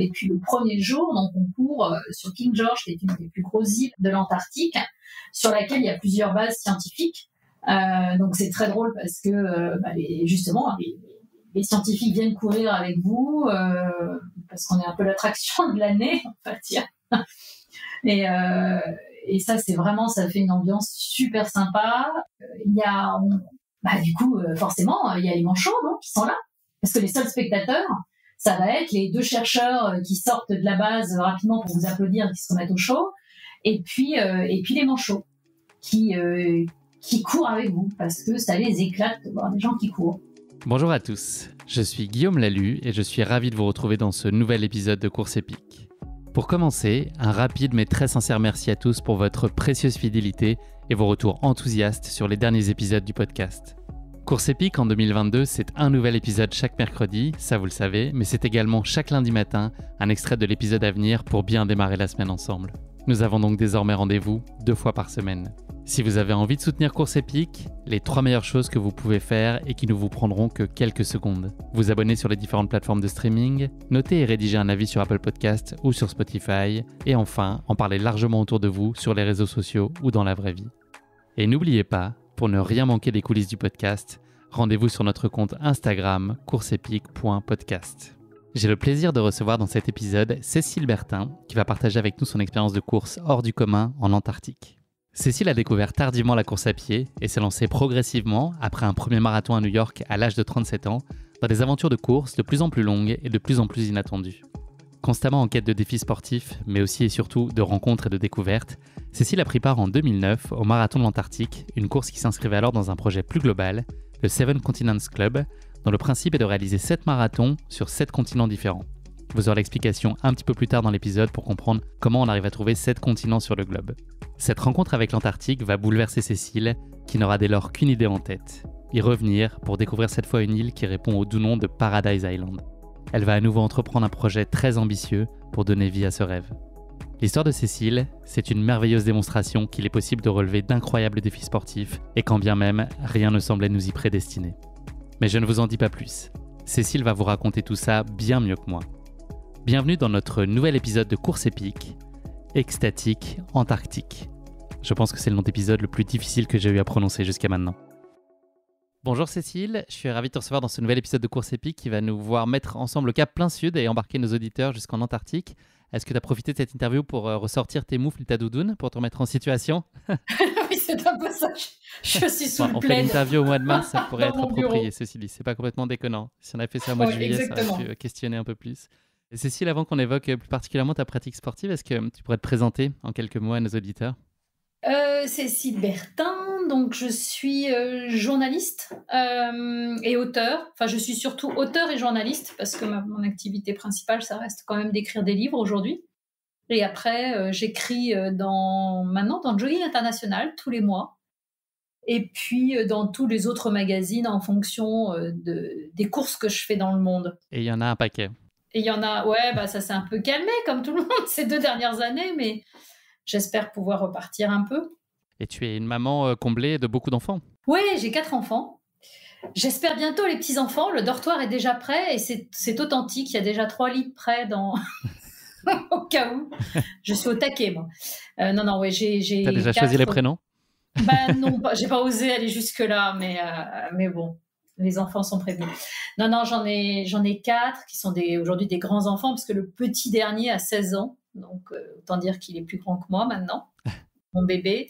Et puis le premier jour, donc on court sur King George, qui est une des plus grosses îles de l'Antarctique, sur laquelle il y a plusieurs bases scientifiques. Donc c'est très drôle parce que les scientifiques viennent courir avec vous parce qu'on est un peu l'attraction de l'année, on va dire. Et ça, ça fait une ambiance super sympa. Il y a, forcément, il y a les manchots, non, qui sont là, parce que les seuls spectateurs, ça va être les 2 chercheurs qui sortent de la base rapidement pour vous applaudir, qui se remettent au chaud, et puis les manchots qui courent avec vous, parce que ça les éclate de voir des gens qui courent. Bonjour à tous, je suis Guillaume Lalu et je suis ravi de vous retrouver dans ce nouvel épisode de Course épique. Pour commencer, un rapide mais très sincère merci à tous pour votre précieuse fidélité et vos retours enthousiastes sur les derniers épisodes du podcast. Course épique en 2022, c'est un nouvel épisode chaque mercredi, ça vous le savez, mais c'est également chaque lundi matin un extrait de l'épisode à venir pour bien démarrer la semaine ensemble. Nous avons donc désormais rendez-vous 2 fois par semaine. Si vous avez envie de soutenir Course épique, les 3 meilleures choses que vous pouvez faire et qui ne vous prendront que quelques secondes. Vous abonner sur les différentes plateformes de streaming, noter et rédiger un avis sur Apple Podcasts ou sur Spotify, et enfin, en parler largement autour de vous sur les réseaux sociaux ou dans la vraie vie. Et n'oubliez pas, pour ne rien manquer des coulisses du podcast, rendez-vous sur notre compte Instagram courseepique.podcast. J'ai le plaisir de recevoir dans cet épisode Cécile Bertin, qui va partager avec nous son expérience de course hors du commun en Antarctique. Cécile a découvert tardivement la course à pied et s'est lancée progressivement, après un premier marathon à New York à l'âge de 37 ans, dans des aventures de course de plus en plus longues et de plus en plus inattendues. Constamment en quête de défis sportifs, mais aussi et surtout de rencontres et de découvertes, Cécile a pris part en 2009 au Marathon de l'Antarctique, une course qui s'inscrivait alors dans un projet plus global, le Seven Continents Club, dont le principe est de réaliser 7 marathons sur 7 continents différents. Vous aurez l'explication un petit peu plus tard dans l'épisode pour comprendre comment on arrive à trouver 7 continents sur le globe. Cette rencontre avec l'Antarctique va bouleverser Cécile, qui n'aura dès lors qu'une idée en tête. Y revenir pour découvrir cette fois une île qui répond au doux nom de Paradise Island. Elle va à nouveau entreprendre un projet très ambitieux pour donner vie à ce rêve. L'histoire de Cécile, c'est une merveilleuse démonstration qu'il est possible de relever d'incroyables défis sportifs et quand bien même, rien ne semblait nous y prédestiner. Mais je ne vous en dis pas plus. Cécile va vous raconter tout ça bien mieux que moi. Bienvenue dans notre nouvel épisode de Course épique, Extatique Antarctique. Je pense que c'est le nom d'épisode le plus difficile que j'ai eu à prononcer jusqu'à maintenant. Bonjour Cécile, je suis ravi de te recevoir dans ce nouvel épisode de Course épique qui va nous voir mettre ensemble le cap plein sud et embarquer nos auditeurs jusqu'en Antarctique. Est-ce que tu as profité de cette interview pour ressortir tes moufles et ta doudoune pour te remettre en situation? Oui, c'est un peu ça. Je suis sous le On plaid. fait l'interview au mois de mars, ça pourrait être approprié, bureau. ceci dit. C'est pas complètement déconnant. Si on avait fait ça au mois de juillet, exactement. Ça aurait pu questionner un peu plus. Et Cécile, avant qu'on évoque plus particulièrement ta pratique sportive, est-ce que tu pourrais te présenter en quelques mots à nos auditeurs? Cécile Bertin, donc je suis journaliste et auteure. Enfin, je suis surtout auteure et journaliste parce que mon activité principale, ça reste quand même d'écrire des livres aujourd'hui. Et après, j'écris maintenant dans Jogging International tous les mois. Et puis dans tous les autres magazines en fonction des courses que je fais dans le monde. Et il y en a un paquet. Et il y en a, ça s'est un peu calmé comme tout le monde ces 2 dernières années, mais j'espère pouvoir repartir un peu. Et tu es une maman comblée de beaucoup d'enfants. Oui, j'ai 4 enfants. J'espère bientôt les petits-enfants. Le dortoir est déjà prêt et c'est authentique. Il y a déjà 3 lits prêts au cas où. Je suis au taquet, moi. J'ai T'as déjà choisi les prénoms? Non, j'ai pas osé aller jusque-là, mais bon. Les enfants sont prévenus. Non, j'en ai 4 qui sont aujourd'hui des grands enfants, parce que le petit dernier a 16 ans, donc autant dire qu'il est plus grand que moi maintenant, mon bébé.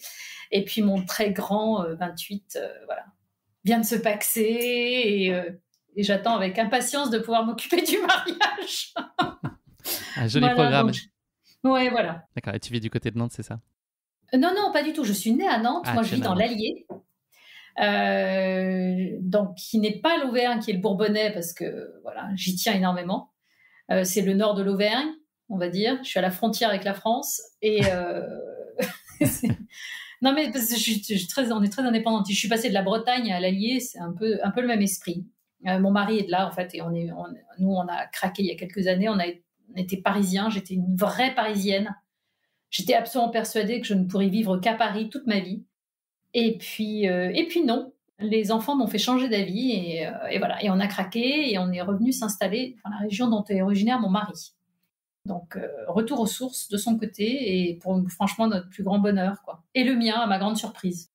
Et puis mon très grand, 28, vient de se paxer et j'attends avec impatience de pouvoir m'occuper du mariage. Un joli programme. Ouais, voilà. D'accord, et tu vis du côté de Nantes, c'est ça? Non, pas du tout. Je suis née à Nantes. Moi, je vis dans l'Allier. Donc qui n'est pas l'Auvergne, qui est le Bourbonnais, parce que j'y tiens énormément. C'est le nord de l'Auvergne, on va dire. Je suis à la frontière avec la France et non, mais parce que on est très indépendante. Je suis passée de la Bretagne à l'Allier, c'est un peu le même esprit. Mon mari est de là en fait, et nous on a craqué il y a quelques années. On était parisiens. J'étais une vraie Parisienne. J'étais absolument persuadée que je ne pourrais vivre qu'à Paris toute ma vie. Et puis non, les enfants m'ont fait changer d'avis et voilà. Et on a craqué et on est revenu s'installer dans la région dont est originaire mon mari. Donc, retour aux sources de son côté et pour franchement notre plus grand bonheur, quoi. Et le mien, à ma grande surprise.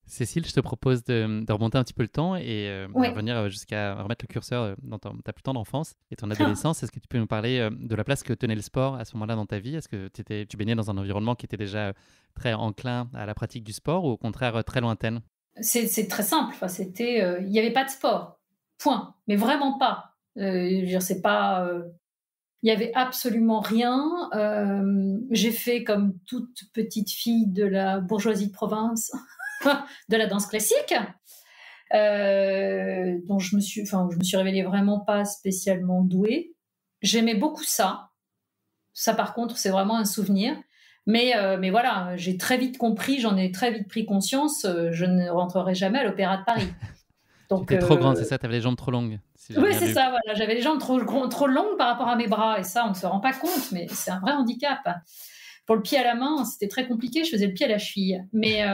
Cécile, je te propose de remonter un petit peu le temps et Oui. revenir jusqu'à remettre le curseur dans ta plus tendre enfance et ton adolescence. Est-ce que tu peux nous parler de la place que tenait le sport à ce moment-là dans ta vie? Est-ce que tu baignais dans un environnement qui était déjà très enclin à la pratique du sport ou au contraire très lointaine? C'est très simple. Enfin, il n'y avait pas de sport. Point. Mais vraiment pas. Je veux dire, c'est pas... il n'y avait absolument rien. J'ai fait comme toute petite fille de la bourgeoisie de province, de la danse classique, dont je me suis révélée vraiment pas spécialement douée. J'aimais beaucoup ça. Ça, par contre, c'est vraiment un souvenir. Mais voilà, j'ai très vite compris, j'en ai très vite pris conscience, je ne rentrerai jamais à l'Opéra de Paris. Donc, tu étais trop grande, c'est ça? Tu avais les jambes trop longues? Oui, c'est ça, voilà. J'avais les jambes trop longues par rapport à mes bras. Et ça, on ne se rend pas compte, mais c'est un vrai handicap. Pour le pied à la main, c'était très compliqué. Je faisais le pied à la cheville. Mais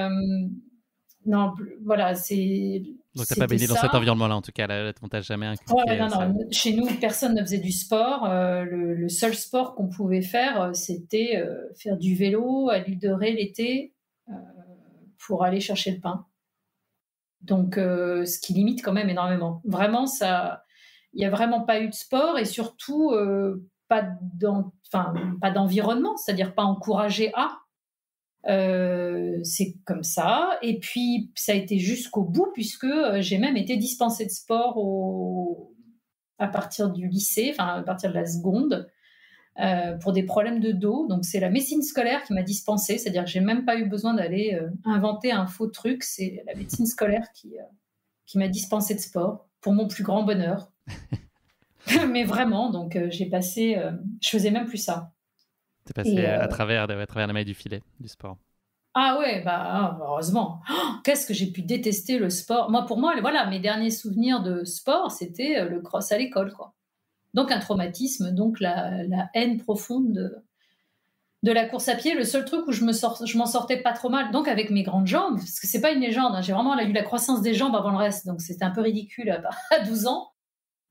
non, voilà, c'est... Donc, tu n'as pas baigné dans cet environnement-là, en tout cas. Là, on t'a jamais inculqué. Ouais, non. Chez nous, personne ne faisait du sport. Le seul sport qu'on pouvait faire, c'était faire du vélo à l'île de Ré l'été pour aller chercher le pain. Donc, ce qui limite quand même énormément. Vraiment, il n'y a vraiment pas eu de sport et surtout pas d'environnement, c'est-à-dire pas encouragé à. C'est comme ça. Et puis, ça a été jusqu'au bout puisque j'ai même été dispensée de sport à partir du lycée, enfin à partir de la seconde, pour des problèmes de dos. Donc, c'est la médecine scolaire qui m'a dispensée, c'est-à-dire que j'ai même pas eu besoin d'aller inventer un faux truc. C'est la médecine scolaire qui m'a dispensée de sport pour mon plus grand bonheur. Mais vraiment, donc j'ai passé... je faisais même plus ça. T'es passé à travers la maille du filet du sport. Ah ouais, heureusement. Oh, qu'est-ce que j'ai pu détester le sport. Pour moi, voilà, mes derniers souvenirs de sport, c'était le cross à l'école, quoi. Donc un traumatisme, donc la haine profonde de la course à pied. Le seul truc où je m'en sortais pas trop mal, donc avec mes grandes jambes, parce que c'est pas une légende, hein, j'ai vraiment eu la croissance des jambes avant le reste, donc c'était un peu ridicule à 12 ans.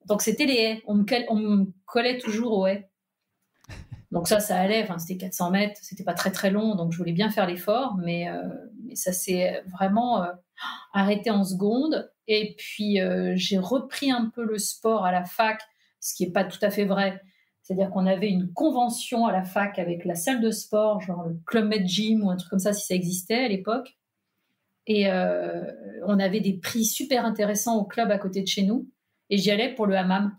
Donc c'était les haies, on me collait toujours aux haies. Donc ça allait, c'était 400 mètres, c'était pas très très long, donc je voulais bien faire l'effort, mais ça s'est vraiment arrêté en secondes. Et puis j'ai repris un peu le sport à la fac, ce qui est pas tout à fait vrai. C'est-à-dire qu'on avait une convention à la fac avec la salle de sport, genre le Club Med Gym ou un truc comme ça, si ça existait à l'époque. Et on avait des prix super intéressants au club à côté de chez nous. Et j'y allais pour le hammam.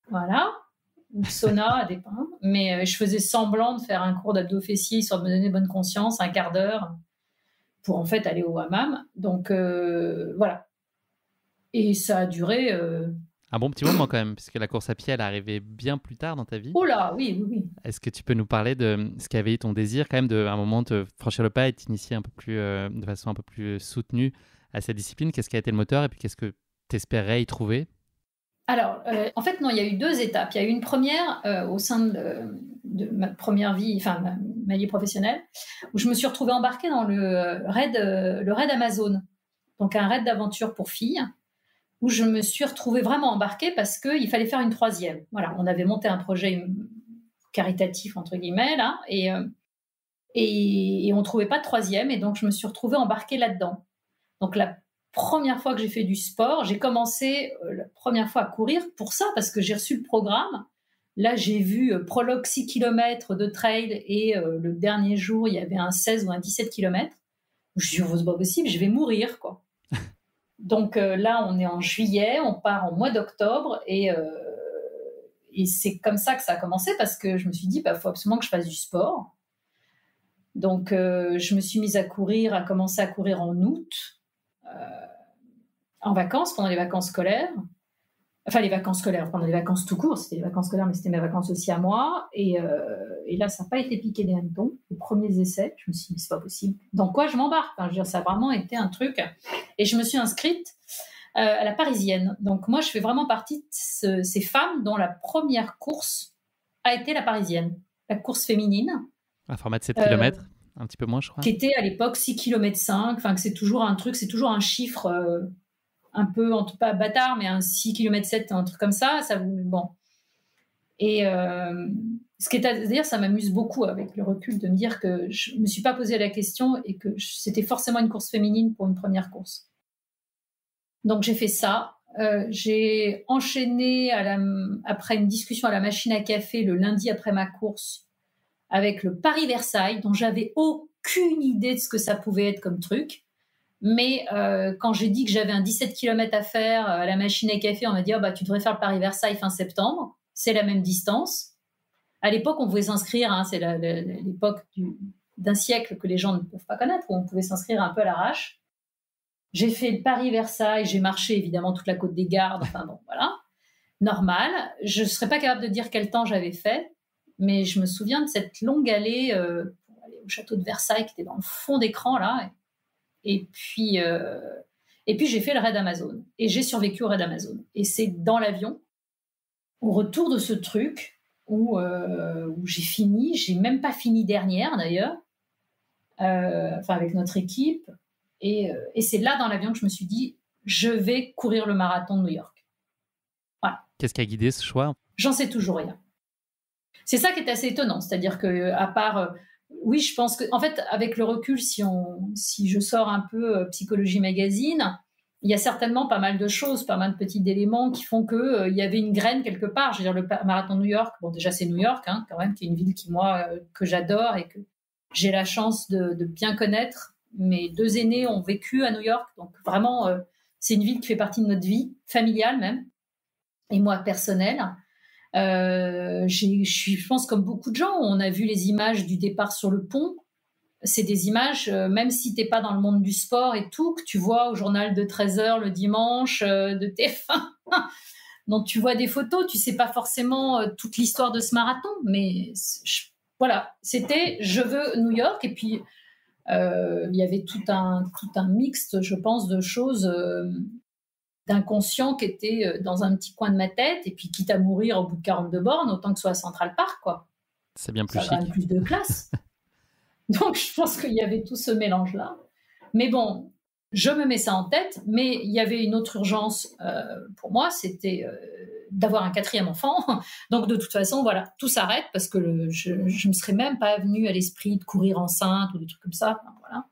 Voilà. Ou sauna à des pains. Mais je faisais semblant de faire un cours d'abdos fessiers, histoire de me donner bonne conscience, un quart d'heure, pour en fait aller au hammam. Donc voilà. Et ça a duré... un bon petit moment quand même, puisque la course à pied, elle est arrivée bien plus tard dans ta vie. Oh là, oui. Est-ce que tu peux nous parler de ce qui avait eu ton désir quand même de, à un moment, te franchir le pas et t'initier un peu plus, de façon un peu plus soutenue à cette discipline? Qu'est-ce qui a été le moteur et puis qu'est-ce que tu espérais y trouver? Alors, en fait, non, il y a eu 2 étapes. Il y a eu une première au sein de ma première vie, enfin ma vie professionnelle, où je me suis retrouvée embarquée dans le raid Amazon, donc un raid d'aventure pour filles, où je me suis retrouvée vraiment embarquée parce qu'il fallait faire une 3e. Voilà, on avait monté un projet caritatif, entre guillemets, là, et on ne trouvait pas de 3e, et donc je me suis retrouvée embarquée là-dedans. Donc la première fois que j'ai fait du sport, j'ai commencé la première fois à courir pour ça, parce que j'ai reçu le programme. Là, j'ai vu prologue 6 km de trail, et le dernier jour, il y avait un 16 ou un 17 km. Je me suis dit, oh, c'est pas possible, je vais mourir, quoi. Donc là, on est en juillet, on part en mois d'octobre, et c'est comme ça que ça a commencé, parce que je me suis dit, faut absolument que je fasse du sport. Donc je me suis mise à commencer à courir en août, en vacances, pendant les vacances scolaires. Enfin, les vacances scolaires, pendant les vacances tout court, c'était les vacances scolaires, mais c'était mes vacances aussi à moi. Et là, ça n'a pas été piqué des hannetons. Les premiers essais, je me suis dit, mais c'est pas possible. Dans quoi je m'embarque? Enfin, je veux dire, ça a vraiment été un truc. Et je me suis inscrite à la Parisienne. Donc, moi, je fais vraiment partie de ces femmes dont la première course a été la Parisienne, la course féminine. Un format de 7 km, un petit peu moins, je crois. Qui était à l'époque 6 km 5, enfin, que c'est toujours un truc, c'est toujours un chiffre... un peu, en tout cas bâtard, mais un 6 km 7, un truc comme ça, bon. Et ce qui est à dire, ça m'amuse beaucoup avec le recul de me dire que je ne me suis pas posé la question et que c'était forcément une course féminine pour une première course. Donc j'ai fait ça. J'ai enchaîné après une discussion à la machine à café le lundi après ma course avec le Paris-Versailles, dont j'avais aucune idée de ce que ça pouvait être comme truc. Mais quand j'ai dit que j'avais un 17 km à faire à la machine à café, on m'a dit tu devrais faire le Paris-Versailles fin septembre. C'est la même distance. À l'époque, on pouvait s'inscrire, c'est l'époque d'un siècle que les gens ne peuvent pas connaître, où on pouvait s'inscrire un peu à l'arrache. J'ai fait le Paris-Versailles, j'ai marché évidemment toute la côte des Gardes, enfin bon, voilà, normal. Je ne serais pas capable de dire quel temps j'avais fait, mais je me souviens de cette longue allée pour aller au château de Versailles qui était dans le fond d'écran, là. Et puis j'ai fait le raid Amazon, et j'ai survécu au raid Amazon. Et c'est dans l'avion, au retour de ce truc, où j'ai fini, j'ai même pas fini dernière d'ailleurs, avec notre équipe, et c'est là dans l'avion que je me suis dit, je vais courir le marathon de New York. Voilà. Qu'est-ce qui a guidé ce choix ? J'en sais toujours rien. C'est ça qui est assez étonnant, c'est-à-dire que à part, oui, je pense que, en fait, avec le recul, si je sors un peu Psychologie Magazine, il y a certainement pas mal de choses, pas mal de petits éléments qui font qu'il y avait une graine quelque part. Je veux dire, le marathon de New York, bon, déjà, c'est New York, quand même, qui est une ville que j'adore et que j'ai la chance de bien connaître. Mes 2 aînés ont vécu à New York, donc vraiment, c'est une ville qui fait partie de notre vie, familiale même, et moi, personnelle. Je pense, comme beaucoup de gens, on a vu les images du départ sur le pont. C'est des images, même si tu n'es pas dans le monde du sport et tout, que tu vois au journal de 13h le dimanche de TF1. Donc, tu vois des photos, tu ne sais pas forcément toute l'histoire de ce marathon, mais voilà, c'était « je veux New York ». Et puis, il y avait tout un mixte, je pense, de choses, d'inconscient qui était dans un petit coin de ma tête. Et puis, quitte à mourir au bout de 42 bornes, autant que ce soit à Central Park, quoi. C'est bien plus chic. Ça a plus de classe. Donc, je pense qu'il y avait tout ce mélange-là. Mais bon, je me mets ça en tête, mais il y avait une autre urgence pour moi, c'était d'avoir un 4e enfant. Donc, de toute façon, voilà, tout s'arrête parce que je ne me serais même pas venue à l'esprit de courir enceinte ou des trucs comme ça. Enfin, voilà.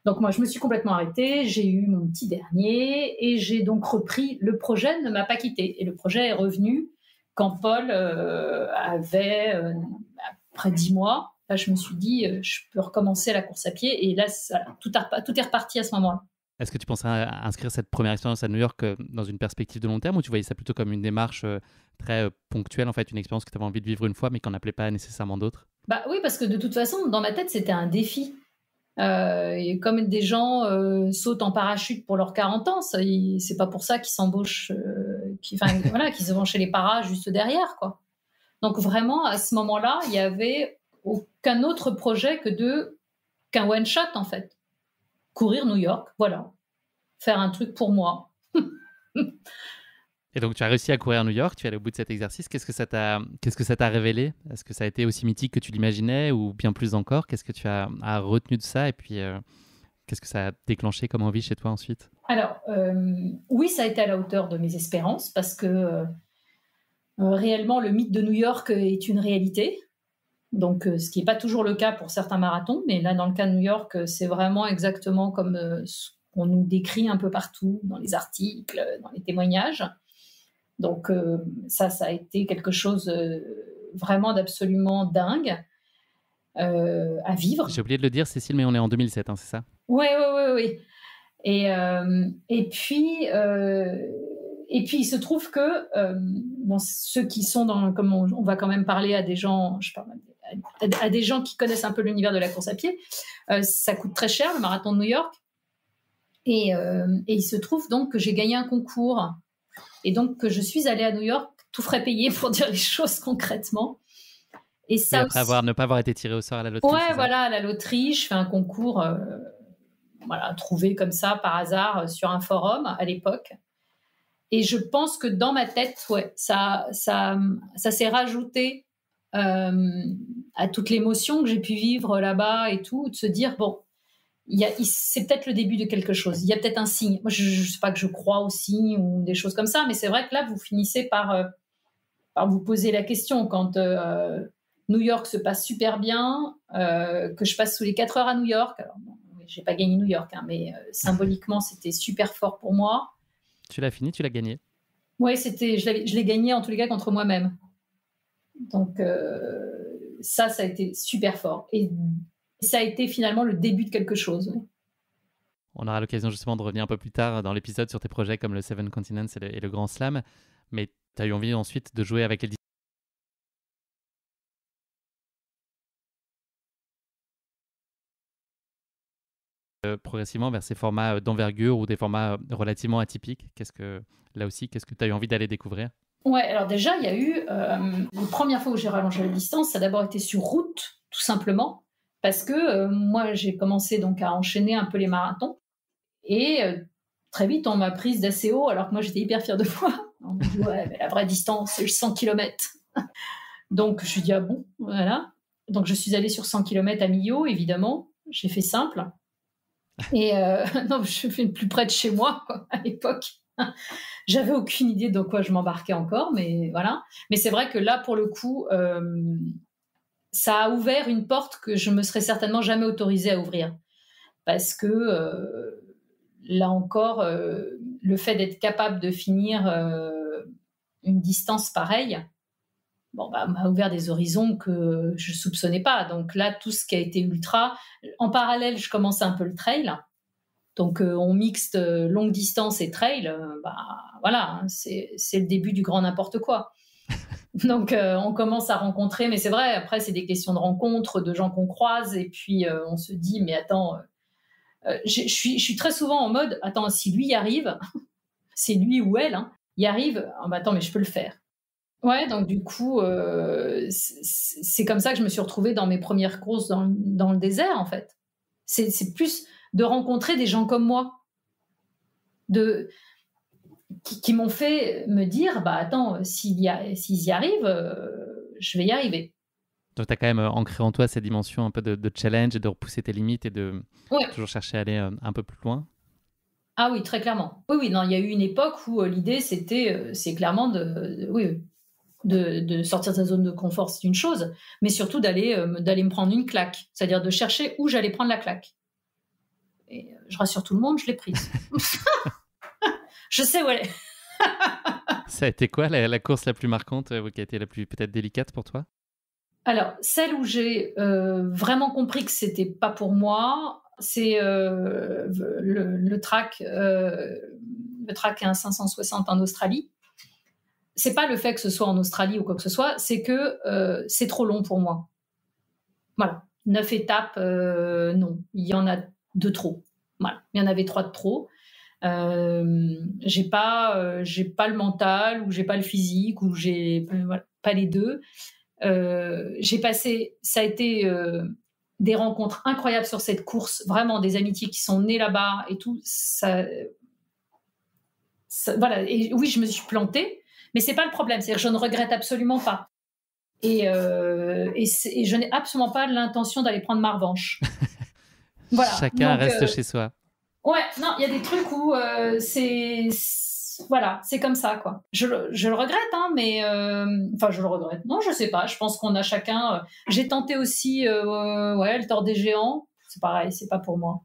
Donc, moi, je me suis complètement arrêtée. J'ai eu mon petit dernier et j'ai donc repris. Le projet ne m'a pas quittée. Et le projet est revenu quand Paul avait après 10 mois. Là, je me suis dit, je peux recommencer la course à pied. Et là, tout est reparti à ce moment-là. Est-ce que tu pensais à inscrire cette première expérience à New York dans une perspective de long terme, ou tu voyais ça plutôt comme une démarche très ponctuelle, en fait, une expérience que tu avais envie de vivre une fois, mais qu'on n'appelait pas nécessairement d'autres ? Oui, parce que de toute façon, dans ma tête, c'était un défi. Et comme des gens sautent en parachute pour leurs 40 ans, c'est pas pour ça qu'ils s'embauchent, qu'ils se vont chez les paras juste derrière, quoi. Donc vraiment, à ce moment-là, il y avait aucun autre projet qu'un one shot, en fait. Courir New York, voilà. Faire un truc pour moi. Et donc, tu as réussi à courir à New York, tu es allé au bout de cet exercice. Qu'est-ce que ça t'a révélé ? Est-ce que ça a été aussi mythique que tu l'imaginais, ou bien plus encore ? Qu'est-ce que tu as retenu de ça ? Et puis, qu'est-ce que ça a déclenché comme envie chez toi ensuite ? Alors, oui, ça a été à la hauteur de mes espérances, parce que réellement, le mythe de New York est une réalité. Donc, ce qui n'est pas toujours le cas pour certains marathons, mais là, dans le cas de New York, c'est vraiment exactement comme ce qu'on nous décrit un peu partout, dans les articles, dans les témoignages. Donc, ça a été quelque chose vraiment d'absolument dingue à vivre. J'ai oublié de le dire, Cécile, mais on est en 2007, c'est ça ? Oui. Et puis, il se trouve que ceux qui sont comme on va quand même parler à des gens, à des gens qui connaissent un peu l'univers de la course à pied, ça coûte très cher, le marathon de New York. Et il se trouve donc que j'ai gagné un concours. Et donc, que je suis allée à New York, tout frais payé, pour dire les choses concrètement. Et ça après aussi... ne pas avoir été tiré au sort à la loterie. Ouais, voilà, à la loterie, je fais un concours trouvé comme ça, par hasard, sur un forum à l'époque. Et je pense que dans ma tête, ouais, ça s'est rajouté à toute l'émotion que j'ai pu vivre là-bas et tout, de se dire, bon, c'est peut-être le début de quelque chose. Il y a peut-être un signe. Moi, je ne sais pas que je crois au signe ou des choses comme ça, mais c'est vrai que là, vous finissez par par vous poser la question. Quand New York se passe super bien, que je passe sous les 4 heures à New York, alors bon, j'ai pas gagné New York, hein, mais symboliquement, c'était super fort pour moi. Tu l'as fini, tu l'as gagné? Oui, je l'ai gagné en tous les cas contre moi-même. Donc ça a été super fort. Et ça a été finalement le début de quelque chose. Oui. On aura l'occasion justement de revenir un peu plus tard dans l'épisode sur tes projets comme le Seven Continents et le Grand Slam. Mais tu as eu envie ensuite de jouer avec les progressivement vers ces formats d'envergure ou des formats relativement atypiques. Qu'est-ce que tu as eu envie d'aller découvrir? Ouais, alors déjà, il y a eu la première fois où j'ai rallongé la distance, ça a d'abord été sur route, tout simplement, parce que moi, j'ai commencé donc à enchaîner un peu les marathons et très vite, on m'a prise d'assez haut, alors que moi, j'étais hyper fière de moi. On m'a dit, ouais, mais la vraie distance, c'est 100 km. Donc, je me suis dit, ah bon, voilà. Donc, je suis allée sur 100 km à Millau, évidemment. J'ai fait simple. Et non, je fais le plus près de chez moi, quoi, à l'époque. J'avais aucune idée de quoi je m'embarquais encore, mais voilà. Mais c'est vrai que là, pour le coup, ça a ouvert une porte que je me serais certainement jamais autorisée à ouvrir. Parce que là encore, le fait d'être capable de finir une distance pareille, m'a ouvert des horizons que je soupçonnais pas. Donc là, tout ce qui a été ultra, en parallèle, je commençais un peu le trail. Donc on mixte longue distance et trail. Voilà, hein, c'est le début du grand n'importe quoi. Donc on commence à rencontrer, mais c'est vrai, après c'est des questions de rencontres, de gens qu'on croise, et puis on se dit, mais attends, je suis très souvent en mode, attends, si lui y arrive, c'est lui ou elle, hein, y arrive, attends, mais je peux le faire. Ouais, donc du coup, c'est comme ça que je me suis retrouvée dans mes premières courses dans le désert, en fait. C'est plus de rencontrer des gens comme moi, qui m'ont fait me dire, attends, s'ils y arrivent, je vais y arriver. Donc, tu as quand même ancré en toi cette dimension un peu de challenge et de repousser tes limites et de toujours chercher à aller un peu plus loin. Ah oui, très clairement. Oui, non, il y a eu une époque où l'idée, c'est clairement de sortir de sa zone de confort, c'est une chose, mais surtout d'aller me prendre une claque, c'est-à-dire de chercher où j'allais prendre la claque. Et je rassure tout le monde, je l'ai prise. Je sais où elle est. Ça a été quoi la course la plus marquante, qui a été la plus peut-être délicate pour toi? Alors, celle où j'ai vraiment compris que c'était pas pour moi, c'est le track 560 en Australie. C'est pas le fait que ce soit en Australie ou quoi que ce soit, c'est que c'est trop long pour moi. Voilà, 9 étapes, non, il y en a de trop. Voilà, il y en avait 3 de trop. J'ai pas le mental, ou j'ai pas le physique, ou j'ai pas les deux. Ça a été des rencontres incroyables sur cette course, vraiment des amitiés qui sont nées là-bas et tout. Ça, voilà. Et oui, je me suis plantée, mais c'est pas le problème. C'est-à-dire que je ne regrette absolument pas. Et je n'ai absolument pas l'intention d'aller prendre ma revanche. Voilà. Chacun reste chez soi. Ouais, non, il y a des trucs où voilà, c'est comme ça, quoi. Je le regrette, hein, mais je le regrette. Non, je sais pas. Je pense qu'on a chacun. J'ai tenté aussi, le Tour des Géants. C'est pareil, c'est pas pour moi.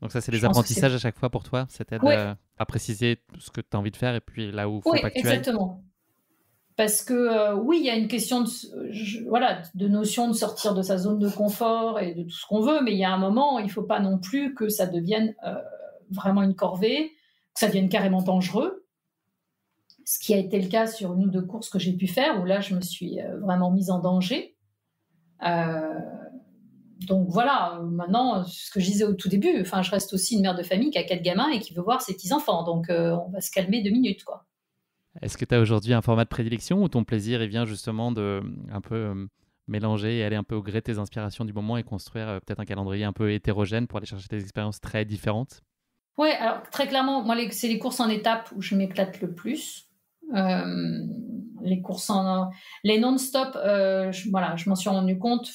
Donc ça, c'est des apprentissages à chaque fois pour toi. Ça t'aide à préciser ce que tu as envie de faire et puis là où il faut pas que tu ailles. Exactement. Parce que oui, il y a une question de notion de sortir de sa zone de confort et de tout ce qu'on veut, mais il y a un moment, il faut pas non plus que ça devienne vraiment une corvée, que ça devienne carrément dangereux. Ce qui a été le cas sur une ou deux courses que j'ai pu faire, où là, je me suis vraiment mise en danger. Donc voilà, maintenant, ce que je disais au tout début, je reste aussi une mère de famille qui a 4 gamins et qui veut voir ses petits-enfants. Donc on va se calmer 2 minutes, quoi. Est-ce que tu as aujourd'hui un format de prédilection ou ton plaisir il vient justement de un peu mélanger et aller un peu au gré de tes inspirations du moment et construire peut-être un calendrier un peu hétérogène pour aller chercher des expériences très différentes? Oui, alors très clairement, moi, c'est les courses en étapes où je m'éclate le plus. Les courses les non-stop, je m'en suis rendu compte.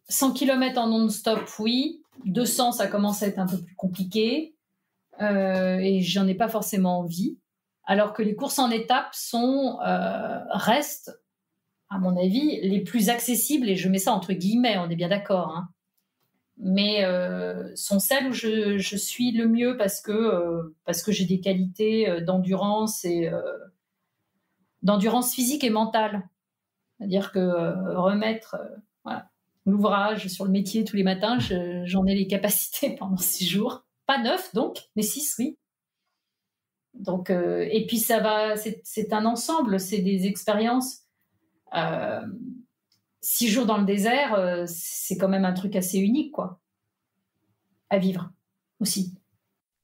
100 km en non-stop, oui. 200, ça commence à être un peu plus compliqué. Et j'en ai pas forcément envie. alors que les courses en étapes restent, à mon avis, les plus accessibles, et je mets ça entre guillemets, on est bien d'accord, hein, mais sont celles où je suis le mieux parce que j'ai des qualités d'endurance d'endurance physique et mentale. C'est-à-dire que remettre voilà, l'ouvrage sur le métier tous les matins, j'en ai les capacités pendant 6 jours. Pas 9 donc, mais 6, oui. Donc, et puis ça va, c'est un ensemble, c'est des expériences. 6 jours dans le désert, c'est quand même un truc assez unique, quoi, à vivre aussi.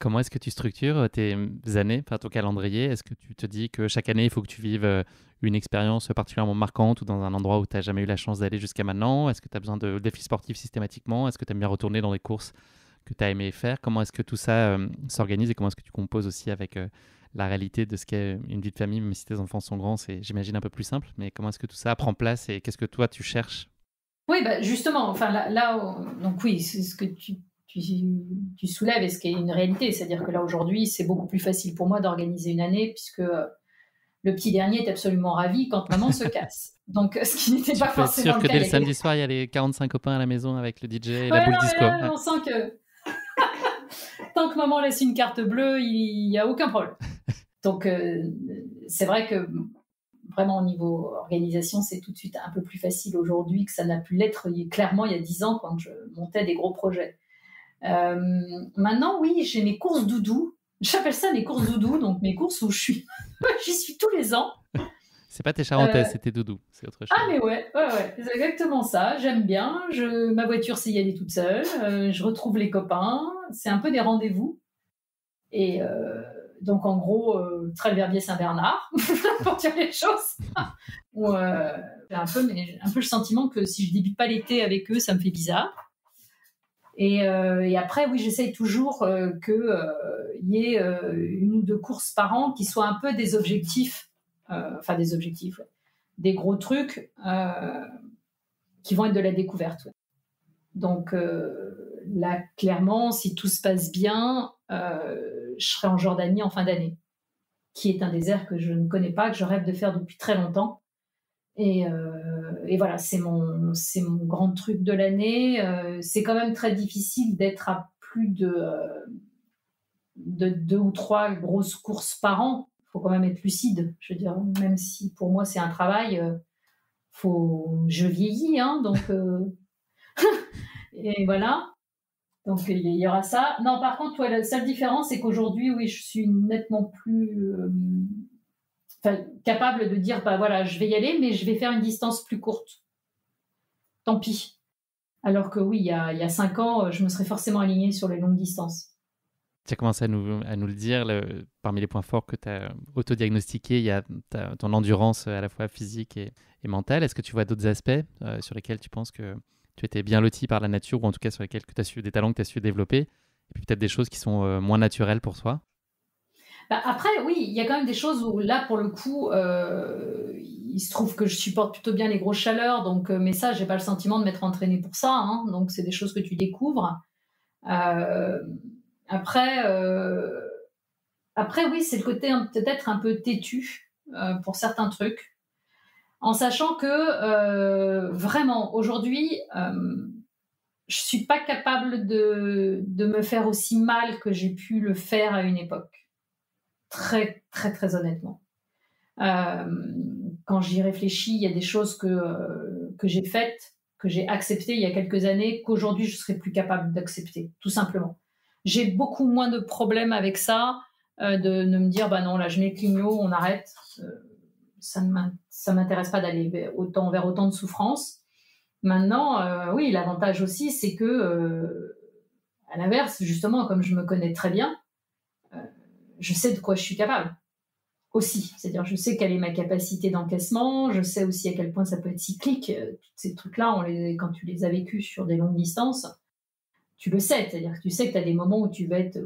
Comment est-ce que tu structures tes années, enfin ton calendrier? Est-ce que tu te dis que chaque année, il faut que tu vives une expérience particulièrement marquante ou dans un endroit où tu n'as jamais eu la chance d'aller jusqu'à maintenant? Est-ce que tu as besoin de défis sportifs systématiquement? Est-ce que tu aimes bien retourner dans des courses que tu as aimé faire? Comment est-ce que tout ça s'organise et comment est-ce que tu composes aussi avec la réalité de ce qu'est une vie de famille, même si tes enfants sont grands, c'est, j'imagine, un peu plus simple. Mais comment est-ce que tout ça prend place et qu'est-ce que toi, tu cherches? Oui, bah justement, enfin donc oui, c'est ce que tu soulèves et ce qui est une réalité. C'est-à-dire que là, aujourd'hui, c'est beaucoup plus facile pour moi d'organiser une année puisque le petit dernier est absolument ravi quand maman se casse. Donc, ce qui n'était pas forcément le cas. Tu peux être sûr que dès le samedi soir, il y a les 45 copains à la maison avec le DJ et la boule disco. Là, on sent que tant que maman laisse une carte bleue, il n'y a aucun problème. Donc, c'est vrai que vraiment, au niveau organisation, c'est tout de suite un peu plus facile aujourd'hui que ça n'a pu l'être clairement il y a 10 ans quand je montais des gros projets. Maintenant, oui, j'ai mes courses doudou. J'appelle ça mes courses doudou, donc mes courses où j'y suis tous les ans. C'est pas tes charentaises, c'est tes doudous, c'est autre chose. Ah mais ouais, c'est exactement ça. J'aime bien. Ma voiture, c'est y aller toute seule. Je retrouve les copains. C'est un peu des rendez-vous. Et donc en gros, Trèves-Verbier Saint-Bernard, pour dire les choses. J'ai un peu le sentiment que si je débute pas l'été avec eux, ça me fait bizarre. Et après, oui, j'essaye toujours qu'il y ait une ou deux courses par an qui soient un peu des objectifs, des gros trucs qui vont être de la découverte. Ouais. Donc là, clairement, si tout se passe bien, je serai en Jordanie en fin d'année, qui est un désert que je ne connais pas, que je rêve de faire depuis très longtemps. Et voilà, c'est mon grand truc de l'année. C'est quand même très difficile d'être à plus de 2 ou 3 grosses courses par an. Il faut quand même être lucide. Je veux dire, même si pour moi c'est un travail, je vieillis, hein, donc et voilà. Donc il y aura ça. Non, par contre, ouais, la seule différence, c'est qu'aujourd'hui, oui, je suis nettement plus capable de dire, bah voilà, je vais y aller, mais je vais faire une distance plus courte. Tant pis. Alors que oui, il y a 5 ans, je me serais forcément alignée sur les longues distances. Tu as commencé à nous le dire, parmi les points forts que tu as autodiagnostiqués, il y a ton endurance à la fois physique et mentale. Est-ce que tu vois d'autres aspects sur lesquels tu penses que tu étais bien loti par la nature, ou en tout cas sur lesquels des talents que tu as su développer, et puis peut-être des choses qui sont moins naturelles pour toi? Bah après, oui, il y a quand même des choses où là, pour le coup, il se trouve que je supporte plutôt bien les grosses chaleurs, donc, mais ça, j'ai pas le sentiment de m'être entraînée pour ça, hein, donc c'est des choses que tu découvres. Après, oui, c'est le côté peut-être un peu têtu pour certains trucs, en sachant que vraiment, aujourd'hui, je suis pas capable de me faire aussi mal que j'ai pu le faire à une époque. Très, très, très honnêtement. Quand j'y réfléchis, il y a des choses que j'ai faites, que j'ai acceptées il y a quelques années, qu'aujourd'hui, je serais plus capable d'accepter, tout simplement. J'ai beaucoup moins de problèmes avec ça, de me dire, bah non, là, je mets le clignot, on arrête. Ça m'intéresse pas d'aller vers autant de souffrance. Maintenant, oui, l'avantage aussi, c'est que, à l'inverse, justement, comme je me connais très bien, je sais de quoi je suis capable aussi. C'est-à-dire, je sais quelle est ma capacité d'encaissement, je sais aussi à quel point ça peut être cyclique. Tous ces trucs-là, quand tu les as vécus sur des longues distances, tu le sais. C'est-à-dire que tu sais que tu as des moments où tu vas être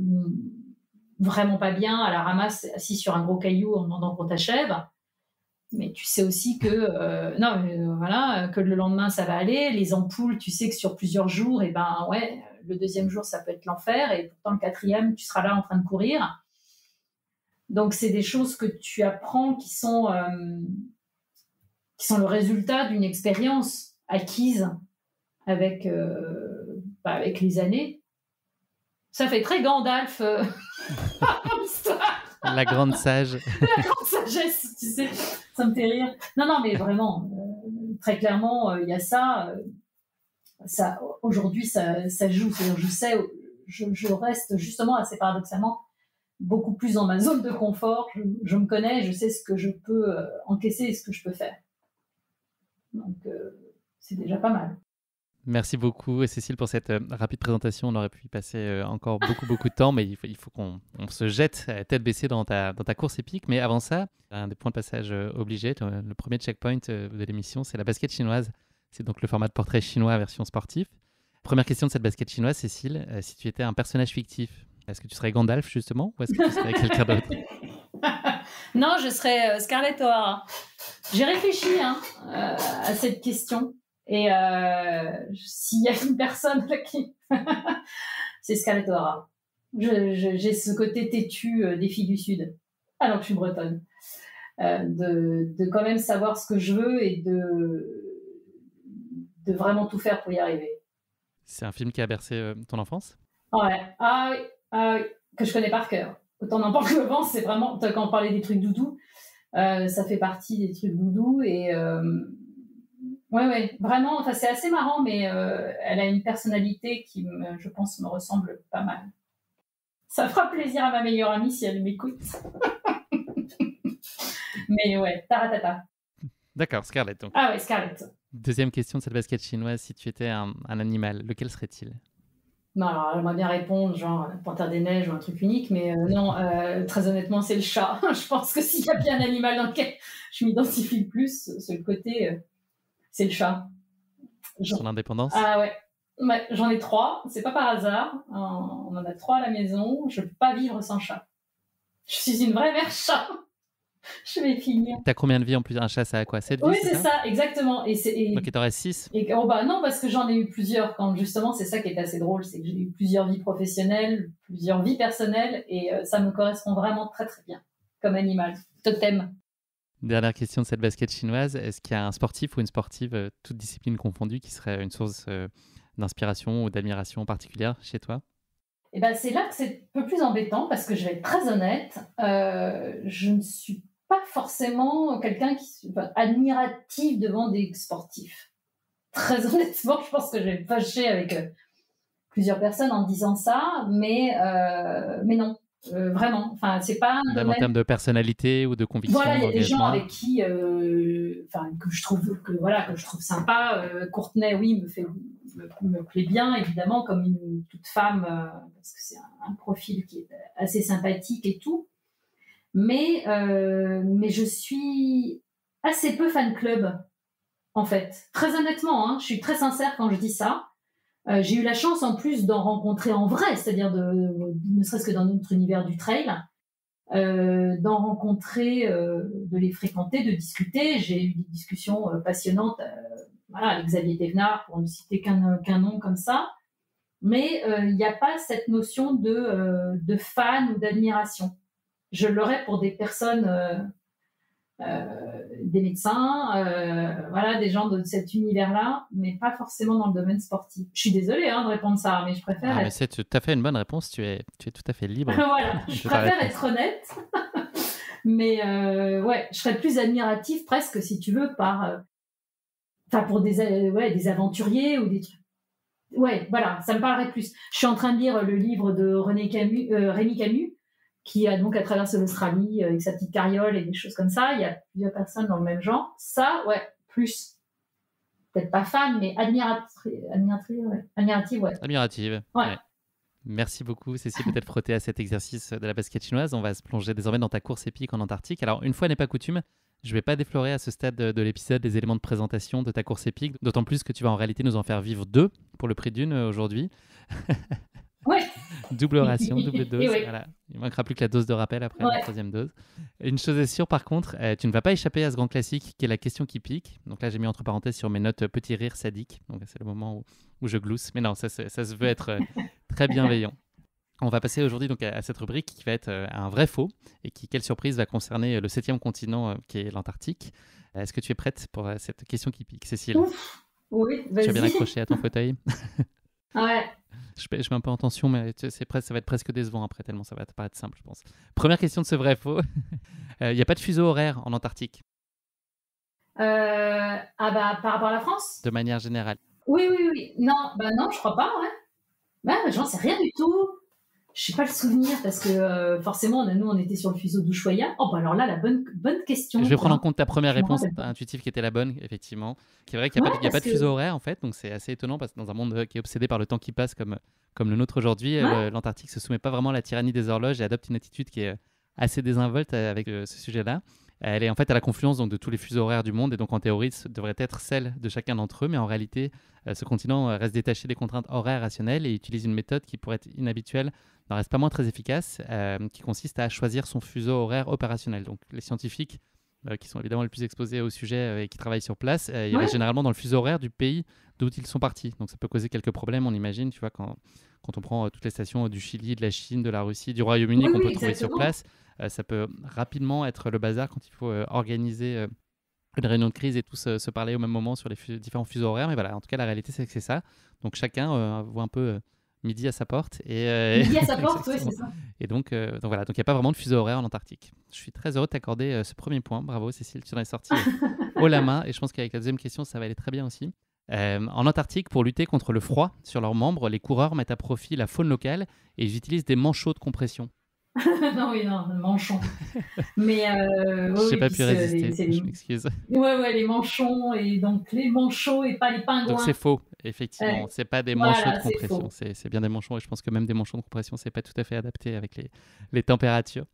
vraiment pas bien, à la ramasse, assis sur un gros caillou en demandant qu'on t'achève. Mais tu sais aussi que que le lendemain ça va aller. Les ampoules, tu sais que sur plusieurs jours, et ben ouais, le 2e jour ça peut être l'enfer, et pourtant le 4e tu seras là en train de courir. Donc, c'est des choses que tu apprends qui sont le résultat d'une expérience acquise avec les années. Ça fait très Gandalf, l'histoire. La grande sage. La grande sagesse, tu sais, ça me fait rire. Non, mais vraiment, très clairement, il y a ça. Aujourd'hui, ça joue. C'est-à-dire, je reste justement assez paradoxalement beaucoup plus dans ma zone de confort. Je me connais, je sais ce que je peux encaisser et ce que je peux faire. Donc, c'est déjà pas mal. Merci beaucoup, Cécile, pour cette rapide présentation. On aurait pu y passer encore beaucoup de temps, mais il faut qu'on se jette tête baissée dans ta course épique. Mais avant ça, un des points de passage obligés, le premier checkpoint de l'émission, c'est la basket chinoise. C'est donc le format de portrait chinois version sportif. Première question de cette basket chinoise, Cécile. Si tu étais un personnage fictif, est-ce que tu serais Gandalf, justement, ou est-ce que tu serais quelqu'un d'autre? Non, je serais Scarlett O'Hara. J'ai réfléchi à cette question. Et s'il y a une personne qui... c'est Scarlett O'Hara. J'ai ce côté têtu des filles du Sud, alors que je suis bretonne. De quand même savoir ce que je veux et de vraiment tout faire pour y arriver. C'est un film qui a bercé ton enfance? Ouais. Ah oui, que je connais par cœur. Autant n'importe que je pense, c'est vraiment... Quand on parlait des trucs doudou, ça fait partie des trucs doudou et... Ouais, vraiment, enfin, c'est assez marrant, mais elle a une personnalité qui, je pense, me ressemble pas mal. Ça fera plaisir à ma meilleure amie si elle m'écoute. Mais ouais, taratata. D'accord, Scarlett. Donc. Ah ouais, Scarlett. Deuxième question de cette basket chinoise, si tu étais un animal, lequel serait-il? Non, alors j'aimerais bien répondre, genre Panthère des Neiges ou un truc unique, mais non, très honnêtement, c'est le chat. Je pense que s'il y a bien un animal dans lequel je m'identifie le plus, c'est le côté... c'est le chat. Son indépendance? Ah ouais. J'en ai 3, c'est pas par hasard. On en a 3 à la maison. Je peux pas vivre sans chat. Je suis une vraie mère chat. Je vais finir. T'as combien de vies en plus? Un chat, ça a quoi? 7 vies? Oui, c'est ça, exactement. Donc il t'en reste 6? Non, parce que j'en ai eu plusieurs. Justement, c'est ça qui est assez drôle, c'est que j'ai eu plusieurs vies professionnelles, plusieurs vies personnelles, et ça me correspond vraiment très très bien comme animal. Totem. Dernière question de cette basket chinoise, est-ce qu'il y a un sportif ou une sportive, toute discipline confondue, qui serait une source d'inspiration ou d'admiration particulière chez toi? Et ben, c'est là que c'est un peu plus embêtant parce que je vais être très honnête, je ne suis pas forcément quelqu'un admiratif devant des sportifs. Très honnêtement, je pense que je vais me fâcher avec plusieurs personnes en disant ça, mais non. Vraiment, enfin, c'est pas un même en termes de personnalité ou de conviction. Voilà, il y a des gens avec qui, que je trouve sympa. Courtenay, oui, me plaît bien, évidemment, comme toute femme, parce que c'est un profil qui est assez sympathique et tout. Mais je suis assez peu fan club, en fait. Très honnêtement, je suis très sincère quand je dis ça. J'ai eu la chance en plus d'en rencontrer en vrai, c'est-à-dire ne serait-ce que dans notre univers du trail, d'en rencontrer, de les fréquenter, de discuter. J'ai eu des discussions passionnantes avec Xavier Thévenard, pour ne citer qu'un nom comme ça. Mais il n'y a pas cette notion de fan ou d'admiration. Je l'aurais pour des personnes... des médecins, des gens de cet univers-là, mais pas forcément dans le domaine sportif. Je suis désolée de répondre ça, mais je préfère... mais c'est tout à fait une bonne réponse, tu es tout à fait libre. Voilà, je préfère être honnête, mais je serais plus admirative presque, si tu veux, pour des aventuriers ou des trucs. Ouais, voilà, ça me parlerait plus. Je suis en train de lire le livre de Rémi Camus, qui a donc traversé l'Australie avec sa petite carriole et des choses comme ça. Il y a plusieurs personnes dans le même genre. Ça, ouais, plus. Peut-être pas fan, mais admirative, ouais. Admirative, ouais. Merci beaucoup, Cécile, peut-être frotter à cet exercice de la basket chinoise. On va se plonger désormais dans ta course épique en Antarctique. Alors, une fois n'est pas coutume, je ne vais pas déflorer à ce stade de l'épisode les éléments de présentation de ta course épique, d'autant plus que tu vas en réalité nous en faire vivre 2 pour le prix d'une aujourd'hui. Ouais. Double ration, double dose. Oui. Voilà. Il ne manquera plus que la dose de rappel après la 3e dose. Une chose est sûre, par contre, tu ne vas pas échapper à ce grand classique qui est la question qui pique. Donc là, j'ai mis entre parenthèses sur mes notes petit rire sadique. Donc c'est le moment où je glousse. Mais non, ça se veut être très bienveillant. On va passer aujourd'hui donc à cette rubrique qui va être un vrai faux et qui, quelle surprise, va concerner le 7e continent qui est l'Antarctique. Est-ce que tu es prête pour cette question qui pique, Cécile? Ouf, oui, Tu as bien vas-y. accroché à ton fauteuil? Ouais. Je mets un peu en tension, mais ça va être presque décevant après, tellement ça va te paraître simple, je pense. Première question de ce vrai faux. Il n'y a pas de fuseau horaire en Antarctique, Par rapport à la France? de manière générale. Oui, oui, oui. Non, non, je crois pas, ouais. J'en sais rien du tout. Je sais pas le souvenir parce que forcément, nous, on était sur le fuseau d'Ushuaïa. Oh, bah alors là, la bonne question. Je vais prendre en compte ta première Je m'en réponse rappelle pas. intuitive qui était la bonne, effectivement. Qui est vrai qu'il n'y a, Ouais, pas, il y a pas parce de que. fuseau horaire, en fait, donc c'est assez étonnant parce que dans un monde qui est obsédé par le temps qui passe comme le nôtre aujourd'hui, Ouais, l'Antarctique se soumet pas vraiment à la tyrannie des horloges et adopte une attitude qui est assez désinvolte avec ce sujet-là. Elle est en fait à la confluence donc, de tous les fuseaux horaires du monde et donc en théorie, ce devrait être celle de chacun d'entre eux, mais en réalité, ce continent reste détaché des contraintes horaires rationnelles et utilise une méthode qui pourrait être inhabituelle, n'en reste pas moins très efficace, qui consiste à choisir son fuseau horaire opérationnel. Donc les scientifiques qui sont évidemment les plus exposés au sujet et qui travaillent sur place, ils restent ouais. généralement dans le fuseau horaire du pays d'où ils sont partis. Donc ça peut causer quelques problèmes, on imagine, tu vois, quand on prend toutes les stations du Chili, de la Chine, de la Russie, du Royaume-Uni Oui, qu'on oui, peut trouver sur exactement. place, ça peut rapidement être le bazar quand il faut organiser une réunion de crise et tous se parler au même moment sur les différents fuseaux horaires. Mais voilà, en tout cas, la réalité, c'est que c'est ça. Donc chacun voit un peu midi à sa porte. Midi à sa porte, oui, Exactement. c'est ça. Et donc voilà, donc il n'y a pas vraiment de fuseau horaire en Antarctique. Je suis très heureux de t'accorder ce premier point. Bravo, Cécile, tu en es sorti haut la main. Et je pense qu'avec la deuxième question, ça va aller très bien aussi. En Antarctique, pour lutter contre le froid sur leurs membres, les coureurs mettent à profit la faune locale et ils utilisent des manchots de compression. Non, oui, non, le manchon. Mais Je n'ai oui, pas puis pu résister, je m'excuse. ouais, les manchons et donc les manchots et pas les Donc c'est pingouins. faux, effectivement. Ouais, C'est pas des manchots de voilà, c'est compression, faux. c'est bien des manchons et je pense que même des manchons de compression, c'est pas tout à fait adapté avec les températures.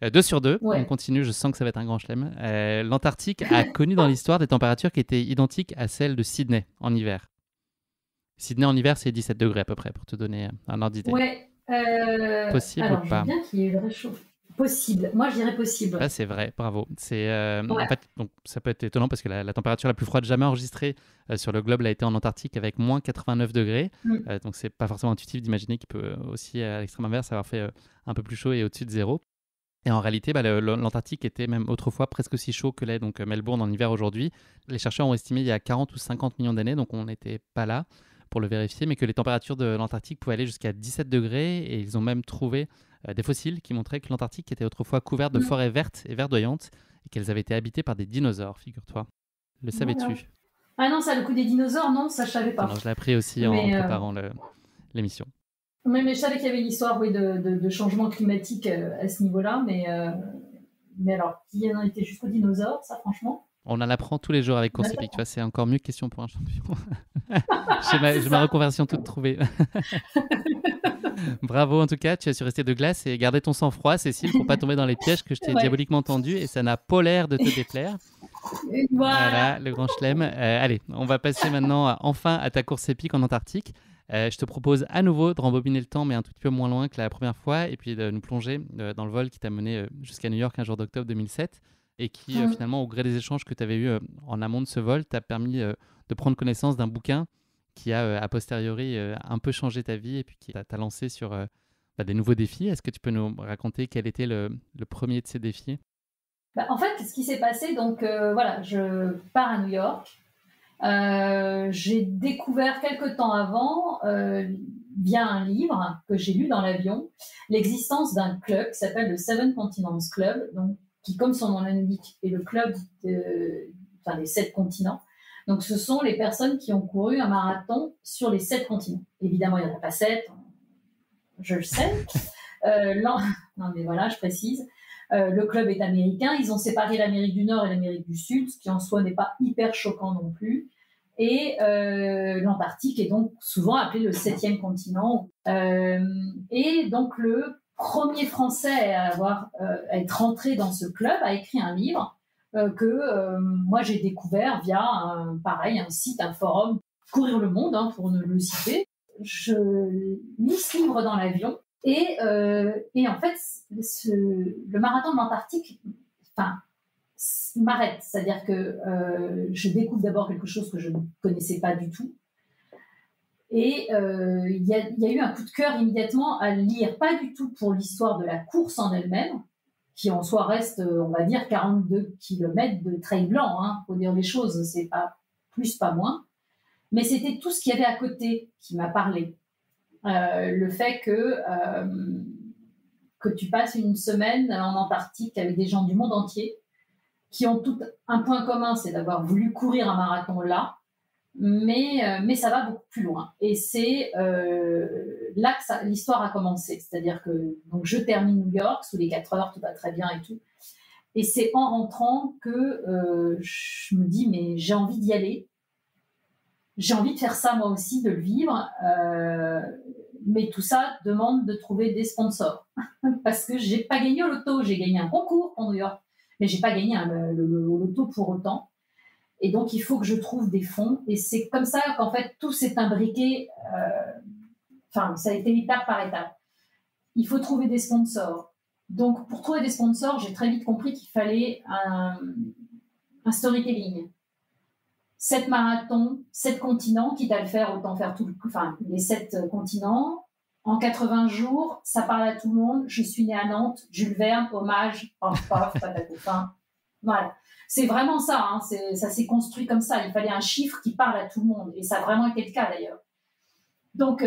2 sur 2, on Ouais. continue, je sens que ça va être un grand chelem. L'Antarctique a connu dans l'histoire des températures qui étaient identiques à celles de Sydney en hiver. Sydney en hiver, c'est 17 degrés à peu près, pour te donner un ordre d'idée. Ouais. Possible ou Alors, je veux pas? bien qu'il y ait eu le réchauffement. Possible. Moi, je dirais possible. Bah, c'est vrai, bravo. En Ouais. fait, donc, ça peut être étonnant parce que la température la plus froide jamais enregistrée sur le globe a été en Antarctique avec moins 89 degrés. Mm. Donc, c'est pas forcément intuitif d'imaginer qu'il peut aussi, à l'extrême inverse, avoir fait un peu plus chaud et au-dessus de zéro. Et en réalité, l'Antarctique était même autrefois presque aussi chaud que l'est donc Melbourne en hiver aujourd'hui. Les chercheurs ont estimé il y a 40 ou 50 millions d'années, donc on n'était pas là pour le vérifier, mais que les températures de l'Antarctique pouvaient aller jusqu'à 17 degrés et ils ont même trouvé des fossiles qui montraient que l'Antarctique était autrefois couverte de Mm. forêts vertes et verdoyantes et qu'elles avaient été habitées par des dinosaures, figure-toi. Le Voilà. savais-tu? Ah non, ça, le coup des dinosaures, non, ça, je savais Non, pas. non, je l'ai appris aussi en Mais, préparant l'émission. mais je savais qu'il y avait une histoire, oui, de changement climatique à ce niveau-là. Mais alors, qui en était jusqu'aux dinosaures, ça, franchement. On en apprend tous les jours avec Course Épique, tu D'accord. vois, c'est encore mieux que question pour un champion. C'est J'ai ma ça. reconversion toute trouvée. Bravo en tout cas, tu as su rester de glace et garder ton sang-froid, Cécile, pour pas tomber dans les pièges que je t'ai Ouais. diaboliquement tendus et ça n'a pas l'air de te déplaire. Et voilà. Voilà, le grand chelem. Allez, on va passer maintenant enfin à ta course épique en Antarctique. Je te propose à nouveau de rembobiner le temps, mais un tout petit peu moins loin que la première fois, et puis de nous plonger dans le vol qui t'a mené jusqu'à New York un jour d'octobre 2007, et qui finalement, au gré des échanges que tu avais eus en amont de ce vol, t'a permis de prendre connaissance d'un bouquin qui a a posteriori un peu changé ta vie, et puis qui t'a lancé sur des nouveaux défis. Est-ce que tu peux nous raconter quel était le premier de ces défis? En fait, ce qui s'est passé, donc voilà, je pars à New York. J'ai découvert quelque temps avant, via un livre que j'ai lu dans l'avion, l'existence d'un club qui s'appelle le Seven Continents Club, donc, qui, comme son nom l'indique, est le club des 7 continents. Donc, ce sont les personnes qui ont couru un marathon sur les 7 continents. Évidemment, il n'y en a pas 7, je le sais. Non, mais voilà, je précise. Le club est américain. Ils ont séparé l'Amérique du Nord et l'Amérique du Sud, ce qui en soi n'est pas hyper choquant non plus. Et l'Antarctique est donc souvent appelé le 7e continent. Et donc le premier Français à être rentré dans ce club a écrit un livre que moi j'ai découvert via un site, un forum, Courir le Monde, pour ne le citer. Je lis ce livre dans l'avion. Et en fait, le marathon de l'Antarctique, m'arrête. C'est-à-dire que je découvre d'abord quelque chose que je ne connaissais pas du tout. Et il y a eu un coup de cœur immédiatement à lire, pas du tout pour l'histoire de la course en elle-même, qui en soi reste, on va dire, 42 km de trail blanc, hein, faut dire les choses, c'est pas plus, pas moins. Mais c'était tout ce qu'il y avait à côté qui m'a parlé. Le fait que tu passes une semaine en Antarctique avec des gens du monde entier qui ont tout un point commun, c'est d'avoir voulu courir un marathon là, mais ça va beaucoup plus loin. Et c'est là que l'histoire a commencé. C'est-à-dire que donc, je termine New York, sous les 4 heures, tout va très bien et tout. Et c'est en rentrant que je me dis, mais j'ai envie d'y aller. J'ai envie de faire ça moi aussi, de le vivre. Mais tout ça demande de trouver des sponsors. Parce que j'ai pas gagné au loto. J'ai gagné un concours pour New York, mais j'ai pas gagné le loto pour autant. Et donc, il faut que je trouve des fonds. Et c'est comme ça qu'en fait, tout s'est imbriqué. Ça a été étape par étape. Il faut trouver des sponsors. Donc, pour trouver des sponsors, j'ai très vite compris qu'il fallait un storytelling. 7 marathons, 7 continents, quitte à le faire, autant faire les 7 continents. En 80 jours, ça parle à tout le monde. Je suis née à Nantes, Jules Verne, hommage, voilà. C'est vraiment ça, hein, ça s'est construit comme ça. Il fallait un chiffre qui parle à tout le monde. Et ça a vraiment été le cas d'ailleurs. Donc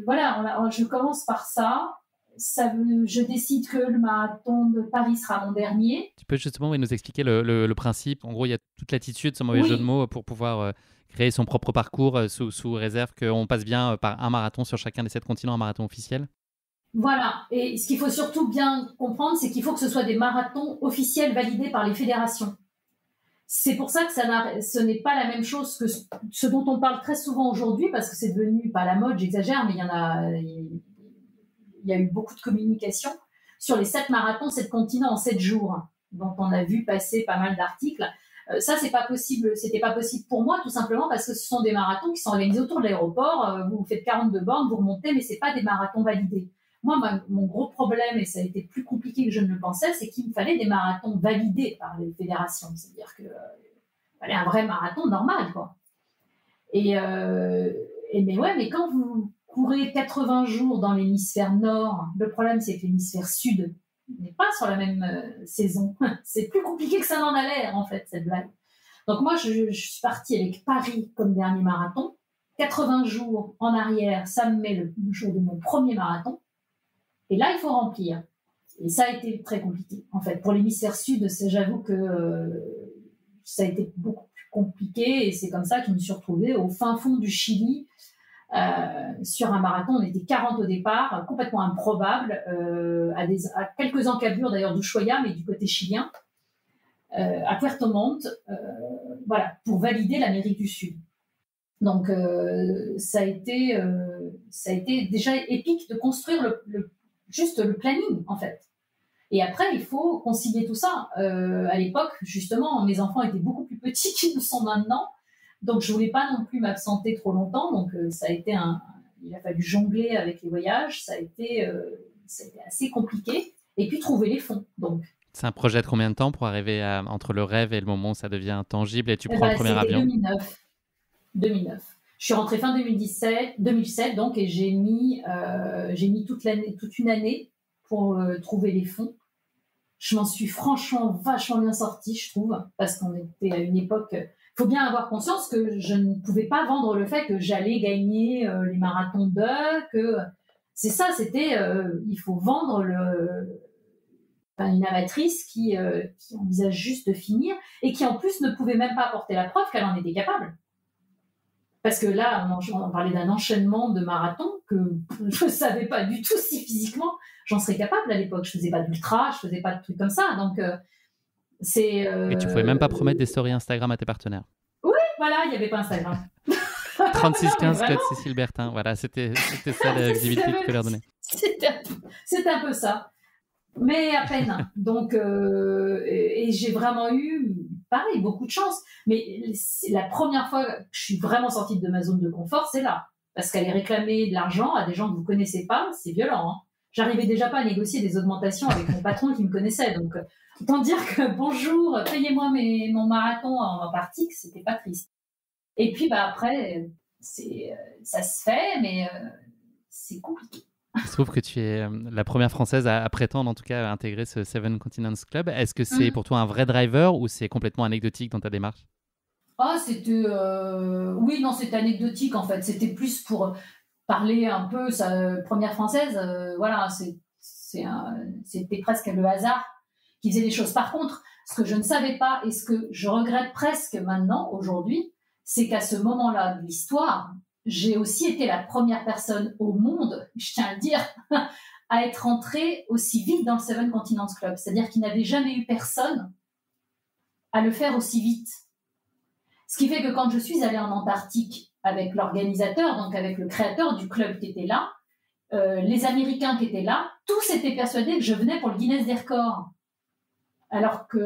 voilà, je commence par ça. Je décide que le marathon de Paris sera mon dernier. Tu peux justement nous expliquer le principe. En gros, il y a toute l'attitude, sans mauvais jeu de mots, pour pouvoir créer son propre parcours sous réserve qu'on passe bien par un marathon sur chacun des 7 continents, un marathon officiel. Voilà, et ce qu'il faut surtout bien comprendre, c'est qu'il faut que ce soit des marathons officiels validés par les fédérations. C'est pour ça que ce n'est pas la même chose que ce dont on parle très souvent aujourd'hui, parce que c'est devenu, pas la mode, j'exagère, mais il y a eu beaucoup de communication sur les 7 marathons, 7 continents en 7 jours, dont on a vu passer pas mal d'articles. Ça, c'était pas possible pour moi, tout simplement parce que ce sont des marathons qui sont organisés autour de l'aéroport. Vous faites 42 bornes, vous remontez, mais c'est pas des marathons validés. Moi, mon gros problème, et ça a été plus compliqué que je ne le pensais, c'est qu'il me fallait des marathons validés par les fédérations. C'est-à-dire qu'il fallait un vrai marathon normal, quoi. Mais quand vous courez 80 jours dans l'hémisphère nord, le problème, c'est que l'hémisphère sud n'est pas sur la même saison. C'est plus compliqué que ça n'en a l'air, en fait, cette blague. Donc moi, je suis partie avec Paris comme dernier marathon. 80 jours en arrière, ça me met le jour de mon premier marathon. Et là, il faut remplir. Et ça a été très compliqué. En fait, pour l'hémisphère sud, j'avoue que ça a été beaucoup plus compliqué. Et c'est comme ça que je me suis retrouvée au fin fond du Chili, sur un marathon. On était 40 au départ, complètement improbable, à quelques encablures d'ailleurs d'Ushuaia, mais du côté chilien, à Puerto Montt, voilà, pour valider l'Amérique du Sud. Donc, ça a été déjà épique de construire juste le planning, en fait. Et après, il faut concilier tout ça. À l'époque, justement, mes enfants étaient beaucoup plus petits qu'ils ne sont maintenant. Donc, je ne voulais pas non plus m'absenter trop longtemps. Donc, il a fallu jongler avec les voyages. Ça a été assez compliqué. Et puis, trouver les fonds. Donc, c'est un projet de combien de temps pour arriver entre le rêve et le moment où ça devient tangible et tu prends le premier avion? 2009. Je suis rentrée fin 2007 donc, et j'ai mis toute une année pour trouver les fonds. Je m'en suis franchement vachement bien sortie, je trouve, parce qu'on était à une époque. Il faut bien avoir conscience que je ne pouvais pas vendre le fait que j'allais gagner les marathons que c'est ça, c'était il faut vendre une amatrice qui envisage juste de finir et qui en plus ne pouvait même pas apporter la preuve qu'elle en était capable. Parce que là, on parlait d'un enchaînement de marathons que je ne savais pas du tout si physiquement j'en serais capable à l'époque. Je ne faisais pas d'ultra, je ne faisais pas de trucs comme ça. Donc, Et tu ne pouvais même pas promettre des stories Instagram à tes partenaires? Oui, voilà, il n'y avait pas Instagram. 3615 code Cécile Bertin. Voilà, c'était ça la visibilité que tu peux leur donner. C'était un peu ça. Mais à peine. Donc, et j'ai vraiment eu, pareil, beaucoup de chance. Mais la première fois que je suis vraiment sortie de ma zone de confort, c'est là. Parce qu'aller réclamer de l'argent à des gens que vous ne connaissez pas, c'est violent. Hein. J'arrivais déjà pas à négocier des augmentations avec mon patron qui me connaissait. Donc, autant dire que bonjour, payez-moi mon marathon en partie, que c'était pas triste. Et puis, après, ça se fait, mais c'est compliqué. Il se trouve que tu es la première Française à prétendre, en tout cas, à intégrer ce Seven Continents Club. Est-ce que c'est pour toi un vrai driver ou c'est complètement anecdotique dans ta démarche? C'était... oui, non, c'était anecdotique, en fait. C'était plus pour parler un peu, première Française, voilà, c'était presque le hasard qui faisait les choses. Par contre, ce que je ne savais pas et ce que je regrette presque maintenant, aujourd'hui, c'est qu'à ce moment-là de l'histoire, j'ai aussi été la première personne au monde, je tiens à le dire, à être entrée aussi vite dans le Seven Continents Club. C'est-à-dire qu'il n'avait jamais eu personne à le faire aussi vite. Ce qui fait que quand je suis allée en Antarctique avec l'organisateur, donc avec le créateur du club qui était là, les Américains qui étaient là, tous étaient persuadés que je venais pour le Guinness des records. Alors que,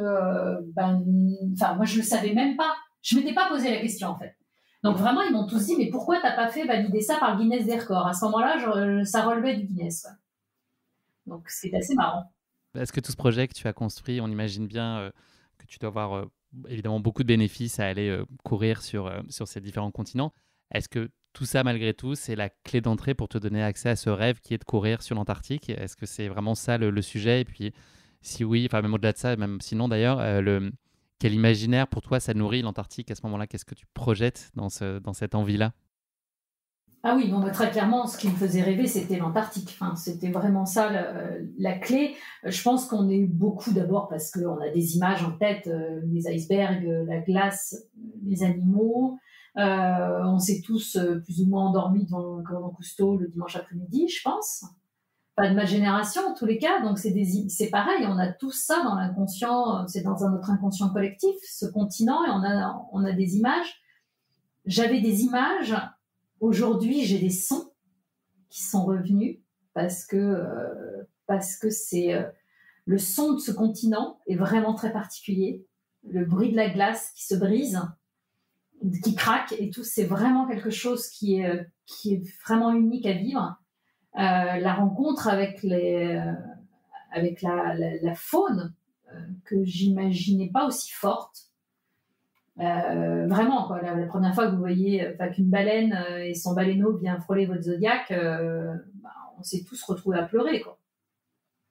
moi, je ne le savais même pas. Je ne m'étais pas posé la question, en fait. Donc, vraiment, ils m'ont tous dit, mais pourquoi tu n'as pas fait valider ça par le Guinness des records? À ce moment-là, ça relevait du Guinness. Ouais. Donc, c'est assez marrant. Est-ce que tout ce projet que tu as construit, on imagine bien que tu dois avoir évidemment beaucoup de bénéfices à aller courir sur ces différents continents. Est-ce que tout ça, malgré tout, c'est la clé d'entrée pour te donner accès à ce rêve qui est de courir sur l'Antarctique? Est-ce que c'est vraiment ça le sujet? Et puis, si oui, enfin même au-delà de ça, même sinon d'ailleurs, quel imaginaire pour toi ça nourrit l'Antarctique à ce moment-là? Qu'est-ce que tu projettes dans cette envie-là? Ah oui, bon, très clairement, ce qui me faisait rêver, c'était l'Antarctique. Enfin, c'était vraiment ça la clé. Je pense qu'on est beaucoup d'abord parce qu'on a des images en tête, les icebergs, la glace, les animaux. On s'est tous plus ou moins endormis devant le commandant Cousteau le dimanche après-midi, je pense. Pas de ma génération, en tous les cas. Donc, c'est pareil, on a tout ça dans l'inconscient, c'est dans notre inconscient collectif, ce continent, et on a des images. J'avais des images. Aujourd'hui, j'ai des sons qui sont revenus parce que c'est le son de ce continent est vraiment très particulier. Le bruit de la glace qui se brise, qui craque et tout, c'est vraiment quelque chose qui est vraiment unique à vivre. La rencontre avec la faune que j'imaginais pas aussi forte. Vraiment, quoi, la première fois que vous voyez qu'une baleine et son baleineau vient frôler votre zodiaque, on s'est tous retrouvés à pleurer, quoi.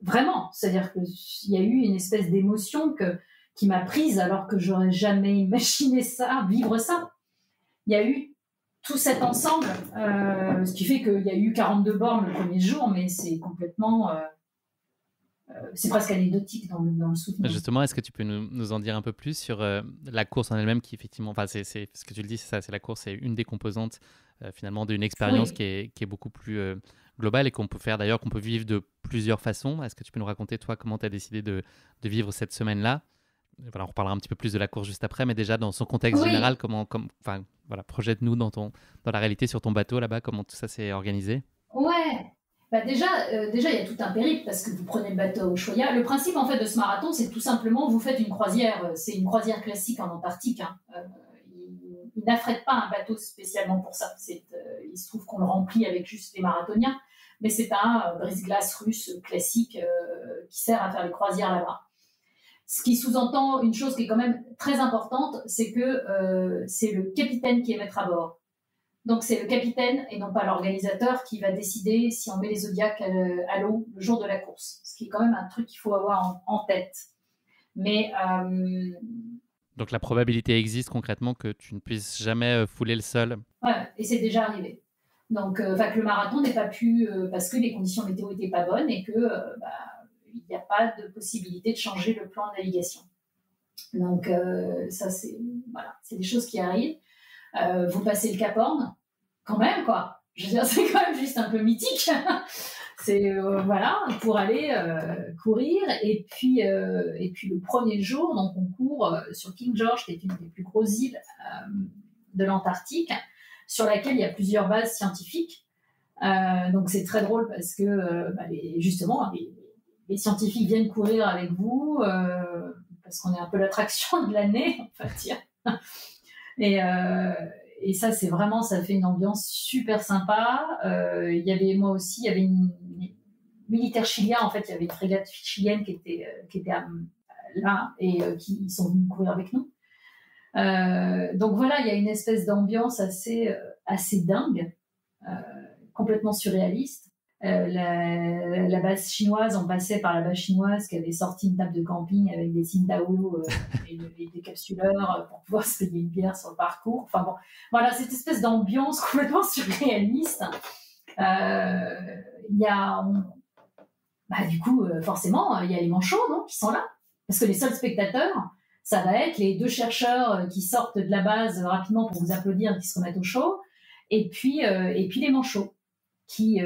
Vraiment, c'est-à-dire qu'il y a eu une espèce d'émotion qui m'a prise alors que j'aurais jamais imaginé ça, vivre ça. Il y a eu tout cet ensemble, ce qui fait qu'il y a eu 42 bornes le premier jour, mais c'est complètement... c'est presque anecdotique dans le souvenir. Justement, est-ce que tu peux nous en dire un peu plus sur la course en elle-même qui effectivement, enfin, c'est ce que tu le dis, c'est ça, c'est la course, c'est une des composantes finalement d'une expérience qui est beaucoup plus globale et qu'on peut faire d'ailleurs, qu'on peut vivre de plusieurs façons. Est-ce que tu peux nous raconter toi comment tu as décidé de vivre cette semaine-là? Voilà, on reparlera un petit peu plus de la course juste après, mais déjà dans son contexte général, projette-nous dans la réalité sur ton bateau là-bas, comment tout ça s'est organisé? Ouais. Déjà, il y a tout un périple parce que vous prenez le bateau à Ushuaïa. Le principe en fait de ce marathon, c'est tout simplement vous faites une croisière. C'est une croisière classique en Antarctique. Hein. Ils n'affrètent pas un bateau spécialement pour ça. Il se trouve qu'on le remplit avec juste les marathoniens, mais c'est un brise-glace russe classique qui sert à faire les croisières là-bas. Ce qui sous-entend une chose qui est quand même très importante, c'est que c'est le capitaine qui est maître à bord. Donc, c'est le capitaine et non pas l'organisateur qui va décider si on met les zodiacs à l'eau le jour de la course. Ce qui est quand même un truc qu'il faut avoir en tête. Mais... Donc, la probabilité existe concrètement que tu ne puisses jamais fouler le sol. Ouais, et c'est déjà arrivé. Donc, que le marathon n'ait pas pu... parce que les conditions météo n'étaient pas bonnes et que il n'y a pas de possibilité de changer le plan de navigation. Donc, ça, c'est des choses qui arrivent. Vous passez le Cap Horn, quand même, quoi. Je veux dire, c'est quand même juste un peu mythique. C'est, pour aller courir. Et puis, le premier jour, donc, on court sur King George, qui est une des plus grosses îles de l'Antarctique, sur laquelle il y a plusieurs bases scientifiques. Donc, c'est très drôle parce que, justement, les scientifiques viennent courir avec vous parce qu'on est un peu l'attraction de l'année, on va dire. Et ça, c'est vraiment, ça fait une ambiance super sympa. Il y avait une militaire chilien, en fait, il y avait une frégate chilienne qui était là et qui ils sont venus courir avec nous. Donc voilà, il y a une espèce d'ambiance assez assez dingue, complètement surréaliste. La base chinoise, on passait par la base chinoise qui avait sorti une table de camping avec des Tsingtao et des décapsuleurs pour pouvoir se payer une bière sur le parcours. Enfin bon, voilà, cette espèce d'ambiance complètement surréaliste. Du coup, forcément, il y a les manchots, non, qui sont là. Parce que les seuls spectateurs, ça va être les 2 chercheurs qui sortent de la base rapidement pour vous applaudir et qui se remettent au show. Et puis les manchots qui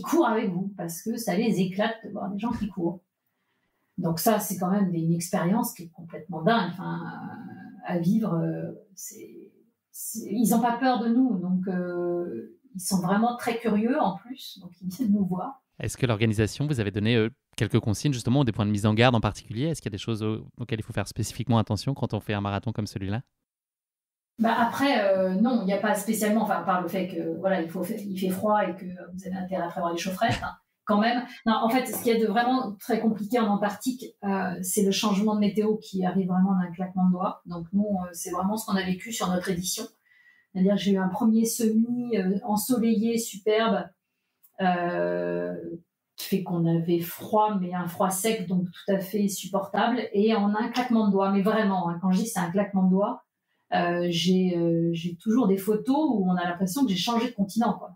courent avec vous parce que ça les éclate de voir des gens qui courent. Donc ça, c'est quand même une expérience qui est complètement dingue. Enfin, à vivre, ils n'ont pas peur de nous. Donc, ils sont vraiment très curieux en plus. Donc, ils viennent nous voir. Est-ce que l'organisation vous avait donné quelques consignes, justement, ou des points de mise en garde en particulier? Est-ce qu'il y a des choses auxquelles il faut faire spécifiquement attention quand on fait un marathon comme celui-là? Après, non, il n'y a pas spécialement, enfin, par le fait que voilà, il fait froid et que vous avez intérêt à prévoir les chaufferettes, hein, quand même. Non, en fait, ce qui est de vraiment très compliqué en Antarctique, c'est le changement de météo qui arrive vraiment d'un claquement de doigts. Donc, nous, c'est vraiment ce qu'on a vécu sur notre édition. C'est-à-dire que j'ai eu un premier semi ensoleillé, superbe, qui fait qu'on avait froid, mais un froid sec, donc tout à fait supportable, et en un claquement de doigts. Mais vraiment, hein, quand je dis c'est un claquement de doigts, j'ai toujours des photos où on a l'impression que j'ai changé de continent, quoi.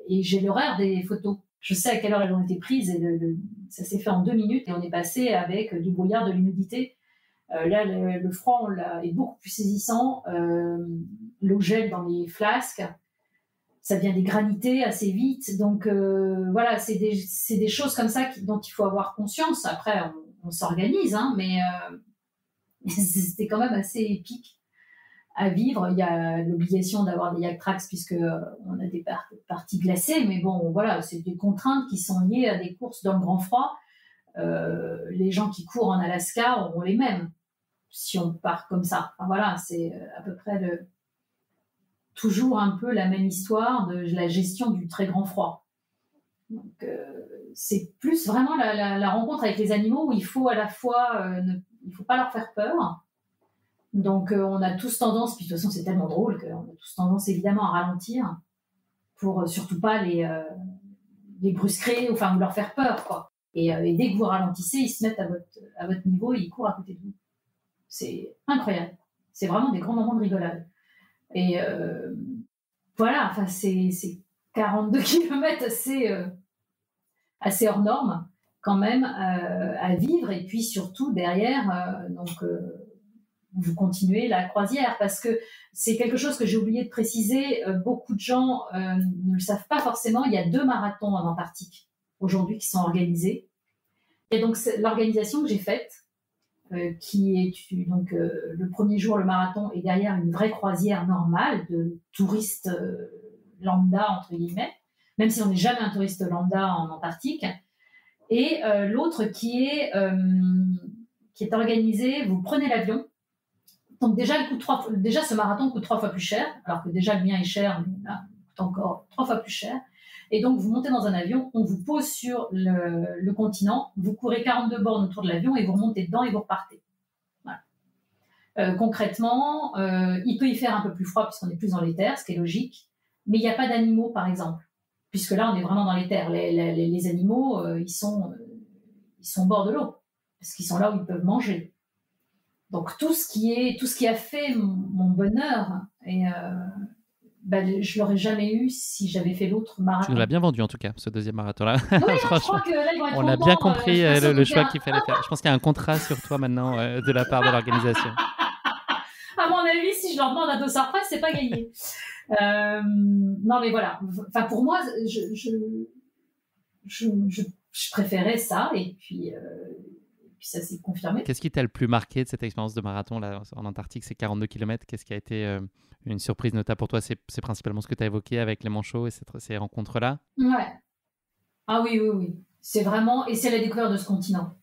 Et j'ai l'horaire des photos. Je sais à quelle heure elles ont été prises et ça s'est fait en 2 minutes et on est passé avec du brouillard, de l'humidité. Là, le froid est beaucoup plus saisissant. L'eau gèle dans les flasques. Ça devient des granités assez vite. Donc, voilà, c'est des choses comme ça dont il faut avoir conscience. Après, on s'organise, hein, mais c'était quand même assez épique à vivre. Il y a l'obligation d'avoir des Yaktrax puisque on a des parties glacées, mais bon, voilà, c'est des contraintes qui sont liées à des courses dans le grand froid. Les gens qui courent en Alaska auront les mêmes si on part comme ça. Enfin, voilà, c'est à peu près toujours un peu la même histoire de la gestion du très grand froid. Donc, c'est plus vraiment la rencontre avec les animaux où il faut à la fois il ne faut pas leur faire peur. Donc, on a tous tendance, puis de toute façon, c'est tellement drôle qu'on a tous tendance évidemment à ralentir pour surtout pas les brusquer, enfin, ou leur faire peur, quoi. Et dès que vous ralentissez, ils se mettent à votre niveau et ils courent à côté de vous. C'est incroyable. C'est vraiment des grands moments de rigolade. Et voilà, enfin, c'est 42 km assez hors norme quand même à vivre. Et puis surtout derrière, vous continuez la croisière parce que c'est quelque chose que j'ai oublié de préciser. Beaucoup de gens ne le savent pas forcément. Il y a 2 marathons en Antarctique aujourd'hui qui sont organisés. Et donc l'organisation que j'ai faite, qui est donc le premier jour le marathon et derrière une vraie croisière normale de touristes lambda entre guillemets, même si on n'est jamais un touriste lambda en Antarctique. Et l'autre qui est organisé, vous prenez l'avion. Donc déjà ce marathon coûte 3 fois plus cher, alors que déjà le mien est cher, mais là, il coûte encore 3 fois plus cher. Et donc, vous montez dans un avion, on vous pose sur le continent, vous courez 42 bornes autour de l'avion et vous remontez dedans et vous repartez. Voilà. Concrètement, il peut y faire un peu plus froid puisqu'on est plus dans les terres, ce qui est logique, mais il n'y a pas d'animaux, par exemple, puisque là, on est vraiment dans les terres. Les animaux, ils sont au bord de l'eau, parce qu'ils sont là où ils peuvent manger. Donc, tout ce qui a fait mon bonheur et je l'aurais jamais eu si j'avais fait l'autre marathon. Tu nous l'as bien vendu en tout cas, ce deuxième marathon-là. Oui, je crois que là, ils vont être on a bien compris le choix qu'il fallait faire. Je pense qu'il y a un contrat sur toi maintenant de la part de l'organisation. À mon avis, si je leur demande un dossard presse, c'est pas gagné. Non, mais voilà. Enfin, pour moi, je préférais ça et puis ça s'est confirmé. Qu'est-ce qui t'a le plus marqué de cette expérience de marathon là, en Antarctique? C'est 42 km. Qu'est-ce qui a été une surprise notable pour toi? C'est principalement ce que tu as évoqué avec les manchots et ces rencontres-là? Ouais. Ah oui. C'est vraiment... Et c'est la découverte de ce continent.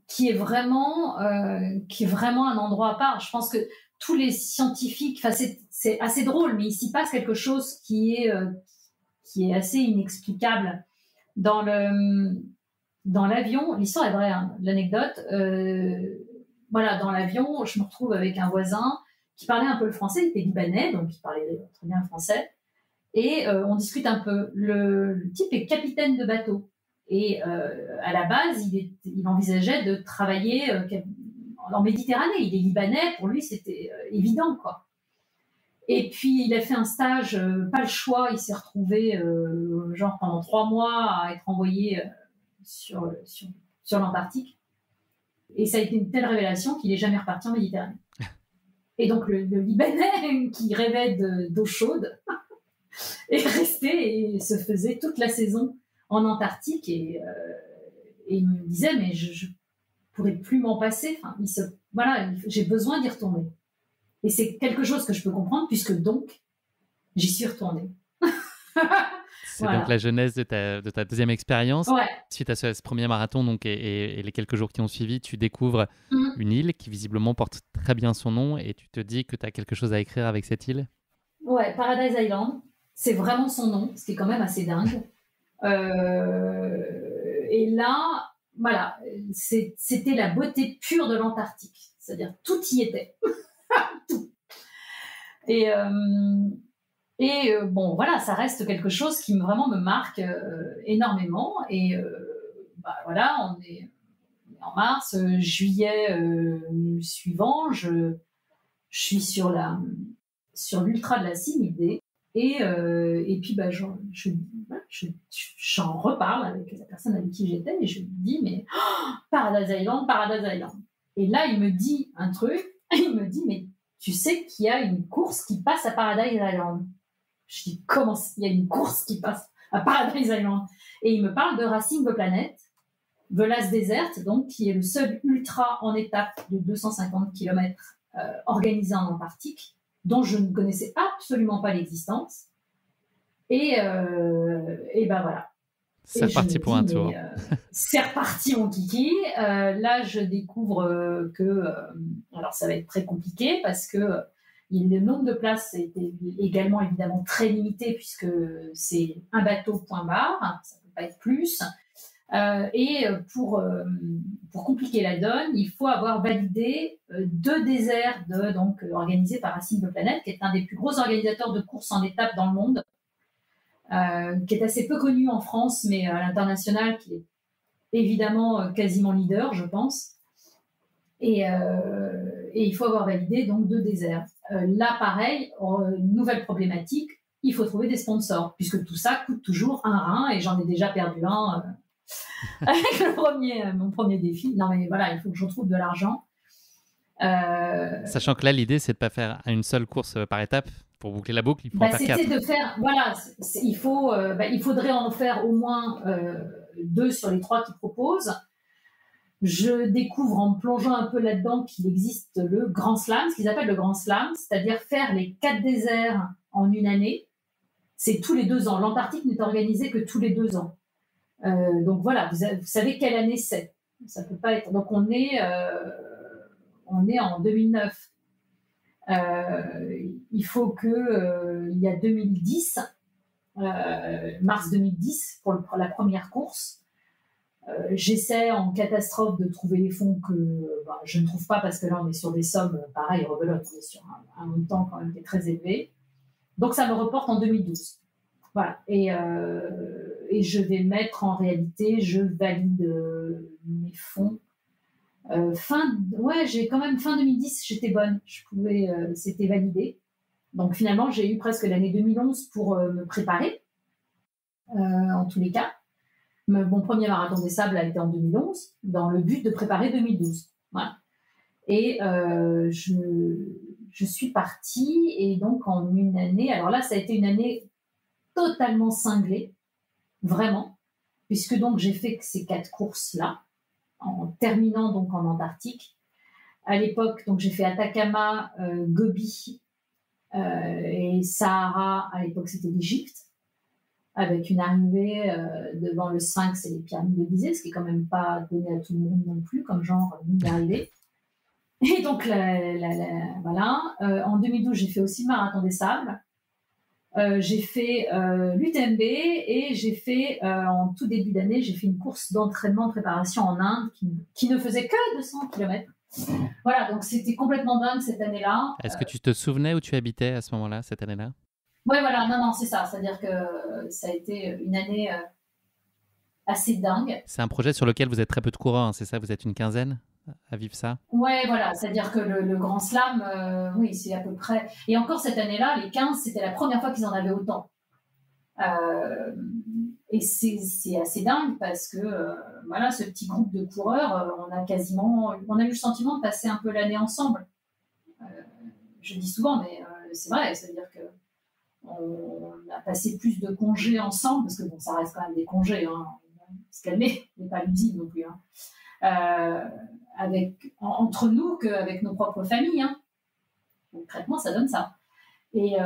Qui est vraiment un endroit à part. Je pense que tous les scientifiques... Enfin, c'est assez drôle, mais il s'y passe quelque chose qui est assez inexplicable. Dans l'avion, l'histoire est vraie, hein, l'anecdote. Voilà, dans l'avion, je me retrouve avec un voisin qui parlait un peu le français, il était libanais, donc il parlait très bien le français. Et on discute un peu. Le type est capitaine de bateau. Et à la base, il envisageait de travailler en Méditerranée. Il est libanais, pour lui, c'était évident, quoi. Et puis, il a fait un stage, pas le choix, il s'est retrouvé genre pendant 3 mois à être envoyé sur l'Antarctique. Et ça a été une telle révélation qu'il n'est jamais reparti en Méditerranée. Et donc, le Libanais qui rêvait d'eau chaude est resté et se faisait toute la saison en Antarctique. Et il me disait, mais je ne pourrais plus m'en passer. Enfin, voilà, j'ai besoin d'y retourner. Et c'est quelque chose que je peux comprendre, puisque donc, j'y suis retournée. C'est donc la genèse de ta deuxième expérience. Ouais. Suite à ce premier marathon donc, et les quelques jours qui ont suivi, tu découvres une île qui visiblement porte très bien son nom et tu te dis que tu as quelque chose à écrire avec cette île. Ouais, Paradise Island, c'est vraiment son nom, ce qui est quand même assez dingue. Et là, voilà, c'était la beauté pure de l'Antarctique. C'est-à-dire, tout y était. Tout. Et bon, voilà, ça reste quelque chose qui vraiment me marque énormément. Et voilà, on est en mars, juillet suivant, je suis sur l'ultra de la Cimidée. Et puis, j'en reparle avec la personne avec qui j'étais et je lui dis, mais Paradise Island, Paradise Island. Et là, il me dit un truc, il me dit, mais tu sais qu'il y a une course qui passe à Paradise Island. Je dis, comment il y a une course qui passe à Paradise Island? Et il me parle de Racing the Planet, The Last Desert, donc, qui est le seul ultra en étape de 250 km organisé en Antarctique, dont je ne connaissais absolument pas l'existence. Et ben voilà. C'est reparti pour un tour. C'est reparti mon kiki. Là, je découvre que... alors, ça va être très compliqué parce que le nombre de places était également évidemment très limité puisque c'est un bateau point barre. Ça ne peut pas être plus. Et pour compliquer la donne, il faut avoir validé 2 déserts donc organisés par Racing the Planet, qui est un des plus gros organisateurs de courses en étapes dans le monde, qui est assez peu connu en France, mais à l'international, qui est évidemment quasiment leader, je pense. Et il faut avoir validé donc 2 déserts. Là, pareil, nouvelle problématique, il faut trouver des sponsors, puisque tout ça coûte toujours un rein, et j'en ai déjà perdu un avec mon premier défi. Non, mais voilà, il faut que je retrouve de l'argent. Sachant que là, l'idée, c'est de ne pas faire une seule course par étape. Pour boucler la boucle, il faut en faire 4. C'était de faire, voilà, il faudrait en faire au moins 2 sur les 3 qu'ils proposent. Je découvre en me plongeant un peu là-dedans qu'il existe le Grand Slam, ce qu'ils appellent le Grand Slam, c'est-à-dire faire les 4 déserts en une année. C'est tous les 2 ans. L'Antarctique n'est organisé que tous les 2 ans. Donc voilà, vous savez quelle année c'est. Ça peut pas être. Donc on est en 2009. Il faut que il y a 2010, mars 2010 pour la première course. J'essaie en catastrophe de trouver les fonds que je ne trouve pas parce que là on est sur des sommes pareil rebelote, on est sur un montant quand même qui est très élevé. Donc ça me reporte en 2012. Voilà. Et je vais mettre en réalité, je valide mes fonds. J'ai quand même fin 2010, j'étais bonne. C'était validé. Donc finalement, j'ai eu presque l'année 2011 pour me préparer, en tous les cas. Mon premier marathon des sables a été en 2011, dans le but de préparer 2012. Voilà. Et je suis partie, et donc en une année, alors là, ça a été une année totalement cinglée, vraiment, puisque donc j'ai fait ces 4 courses-là, en terminant donc en Antarctique. À l'époque, donc j'ai fait Atacama, Gobi et Sahara. À l'époque, c'était l'Égypte, avec une arrivée devant le Sphinx et les pyramides de Gizeh, ce qui est quand même pas donné à tout le monde non plus comme genre d'arrivée. Et donc voilà. En 2012, j'ai fait aussi le marathon des sables. J'ai fait l'UTMB et j'ai fait, en tout début d'année, j'ai fait une course d'entraînement de préparation en Inde qui ne faisait que 200 km. Voilà, donc c'était complètement dingue cette année-là. Est-ce que tu te souvenais où tu habitais à ce moment-là, cette année-là? Ouais, voilà, non, c'est ça. C'est-à-dire que ça a été une année assez dingue. C'est un projet sur lequel vous êtes très peu de coureurs, hein, c'est ça? Vous êtes une quinzaine à vivre ça? Ouais, voilà, c'est-à-dire que le Grand Slam, oui, c'est à peu près... Et encore cette année-là, les 15, c'était la première fois qu'ils en avaient autant. Et c'est assez dingue parce que voilà, ce petit groupe de coureurs, on a eu le sentiment de passer un peu l'année ensemble. Je dis souvent, mais c'est vrai, c'est-à-dire que on a passé plus de congés ensemble, parce que bon, ça reste quand même des congés, hein, se calmer, n'est pas l'usine non plus, hein, entre nous qu'avec nos propres familles. Hein. Concrètement, ça donne ça. Et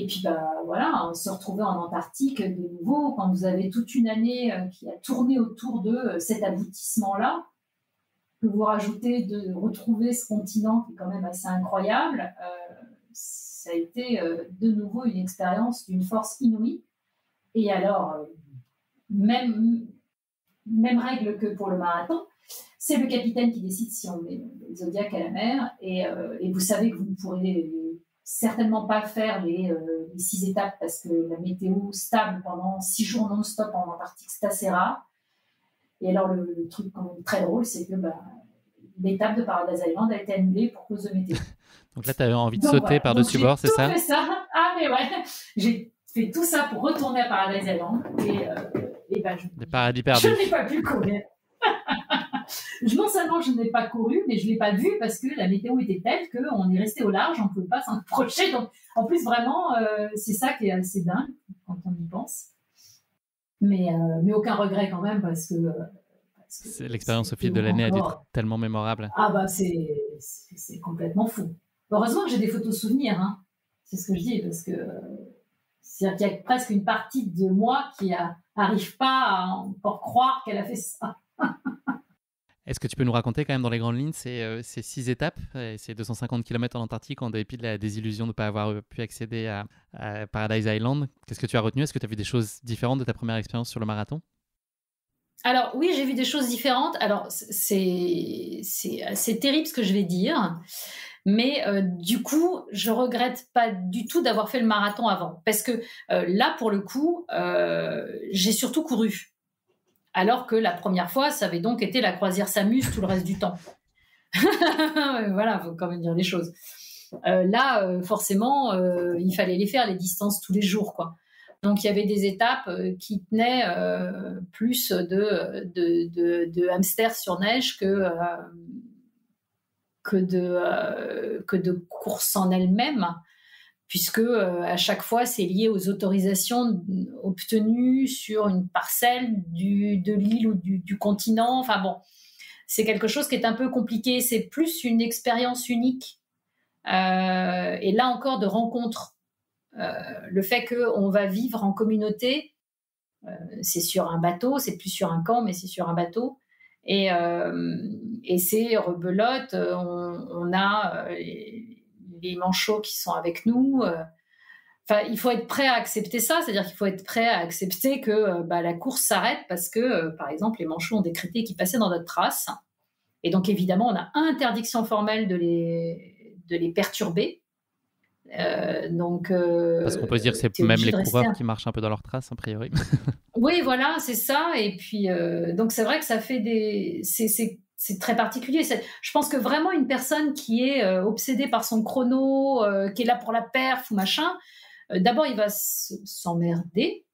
puis, voilà, se retrouver en Antarctique de nouveau, quand vous avez toute une année qui a tourné autour de cet aboutissement-là, que vous rajoutez de retrouver ce continent qui est quand même assez incroyable, ça a été de nouveau une expérience d'une force inouïe. Et alors, même règle que pour le marathon, c'est le capitaine qui décide si on met le Zodiac à la mer. Et vous savez que vous ne pourrez certainement pas faire les 6 étapes parce que la météo stable pendant 6 jours non-stop en Antarctique, c'est assez rare. Et alors, le truc quand même très drôle, c'est que l'étape de Paradise Island a été annulée pour cause de météo. Donc là, tu avais envie de sauter par-dessus bord, c'est ça? J'ai tout fait ça. Ah, mais ouais, j'ai fait tout ça pour retourner à Paradise Island. Et des paradis perdus. Je n'ai pas pu courir. Non seulement je n'ai pas couru, mais je ne l'ai pas vu parce que la météo était telle qu'on est resté au large, on ne pouvait pas s'en approcher. Donc, en plus, vraiment, c'est ça qui est assez dingue quand on y pense. Mais aucun regret quand même parce que l'expérience au fil de l'année a dû être tellement mémorable. Ah bah c'est complètement fou. Heureusement que j'ai des photos souvenirs, hein. C'est ce que je dis, parce que c'est-à-dire qu'il y a presque une partie de moi qui n'arrive pas à encore croire qu'elle a fait ça. Est-ce que tu peux nous raconter quand même dans les grandes lignes ces 6 étapes, ces 250 km en Antarctique en dépit de la désillusion de ne pas avoir pu accéder à Paradise Island? Qu'est-ce que tu as retenu? Est-ce que tu as vu des choses différentes de ta première expérience sur le marathon? Alors oui, j'ai vu des choses différentes. Alors c'est terrible ce que je vais dire, mais du coup, je regrette pas du tout d'avoir fait le marathon avant, parce que là, pour le coup, j'ai surtout couru. Alors que la première fois, ça avait donc été la croisière s'amuse tout le reste du temps. Voilà, il faut quand même dire les choses. Là, forcément, il fallait les faire, les distances, tous les jours, quoi. Donc, il y avait des étapes qui tenaient plus de hamster sur neige que de course en elle-même, puisque à chaque fois, c'est lié aux autorisations obtenues sur une parcelle de l'île ou du continent. Enfin bon, c'est quelque chose qui est un peu compliqué. C'est plus une expérience unique. Et là encore, de rencontre. Le fait qu'on va vivre en communauté, c'est sur un bateau, c'est plus sur un camp, mais c'est sur un bateau. Et c'est rebelote. On a... les manchots qui sont avec nous. Enfin, il faut être prêt à accepter ça, c'est-à-dire qu'il faut être prêt à accepter que la course s'arrête parce que, par exemple, les manchots ont décrété qu'ils passaient dans notre trace. Et donc, évidemment, on a interdiction formelle de les perturber. Parce qu'on peut se dire que c'est même les coureurs qui marchent un peu dans leur trace, a priori. Oui, voilà, c'est ça. Et puis, donc, c'est vrai que ça fait c'est très particulier. Je pense que vraiment une personne qui est obsédée par son chrono, qui est là pour la perf ou machin, d'abord il va s'emmerder,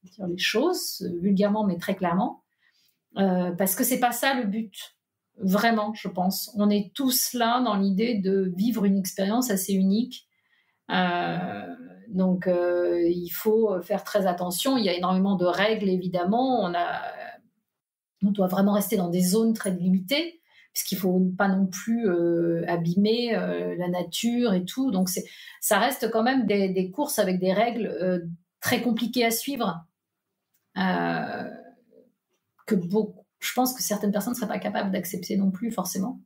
dire les choses vulgairement mais très clairement, parce que c'est pas ça le but. Vraiment, je pense. On est tous là dans l'idée de vivre une expérience assez unique. Donc, il faut faire très attention. Il y a énormément de règles, évidemment. On doit vraiment rester dans des zones très limitées, puisqu'il ne faut pas non plus abîmer la nature et tout. Donc, ça reste quand même des courses avec des règles très compliquées à suivre, je pense que certaines personnes ne seraient pas capables d'accepter non plus, forcément.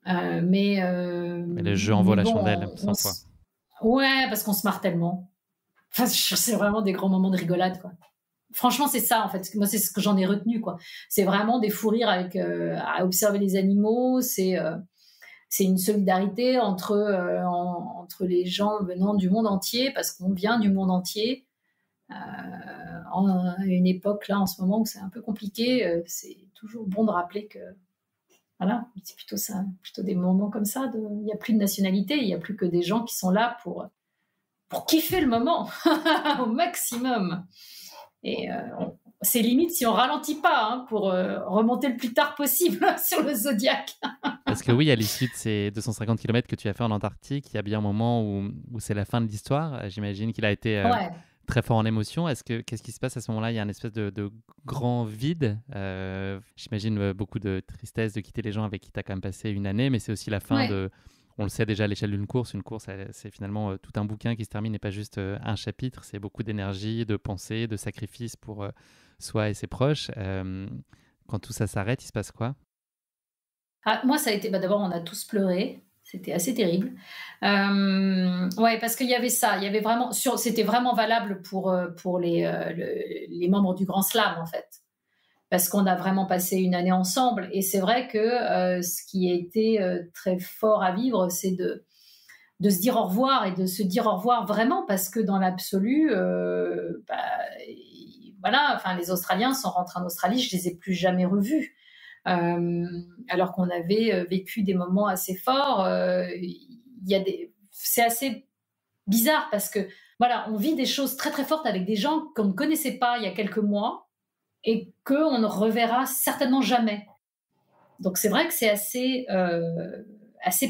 Mais le jeu en vaut la chandelle, sans foi. Ouais, parce qu'on se marre tellement. Enfin, c'est vraiment des grands moments de rigolade, quoi. Franchement, c'est ça, en fait. Moi, c'est ce que j'en ai retenu, quoi. C'est vraiment des fous rires à observer les animaux. C'est c'est une solidarité entre les gens venant du monde entier, parce qu'on vient du monde entier. À une époque, là, en ce moment, où c'est un peu compliqué, c'est toujours bon de rappeler que voilà, c'est plutôt ça, plutôt des moments comme ça. Il n'y a plus de nationalité, il n'y a plus que des gens qui sont là pour kiffer le moment au maximum. Et c'est limite si on ralentit pas pour remonter le plus tard possible sur le Zodiac. Parce que oui, à l'issue de ces 250 km que tu as fait en Antarctique, il y a bien un moment où c'est la fin de l'histoire. J'imagine qu'il a été très fort en émotion. Qu'est-ce qui se passe à ce moment-là? Il y a une espèce de grand vide. J'imagine beaucoup de tristesse de quitter les gens avec qui tu as quand même passé une année, mais c'est aussi la fin de... On le sait déjà à l'échelle d'une course. Une course, c'est finalement tout un bouquin qui se termine et pas juste un chapitre. C'est beaucoup d'énergie, de pensée, de sacrifice pour soi et ses proches. Quand tout ça s'arrête, il se passe quoi? Moi, ça a été... d'abord, on a tous pleuré. C'était assez terrible. Parce qu'il y avait ça. Il y avait vraiment... C'était vraiment valable pour les membres du Grand Slam, en fait. Parce qu'on a vraiment passé une année ensemble. Et c'est vrai que ce qui a été très fort à vivre, c'est de se dire au revoir, et de se dire au revoir vraiment, parce que dans l'absolu, les Australiens sont rentrés en Australie, je ne les ai plus jamais revus. Alors qu'on avait vécu des moments assez forts. C'est assez bizarre, parce que voilà, on vit des choses très très fortes avec des gens qu'on ne connaissait pas il y a quelques mois, et qu'on ne reverra certainement jamais. Donc c'est vrai que c'est assez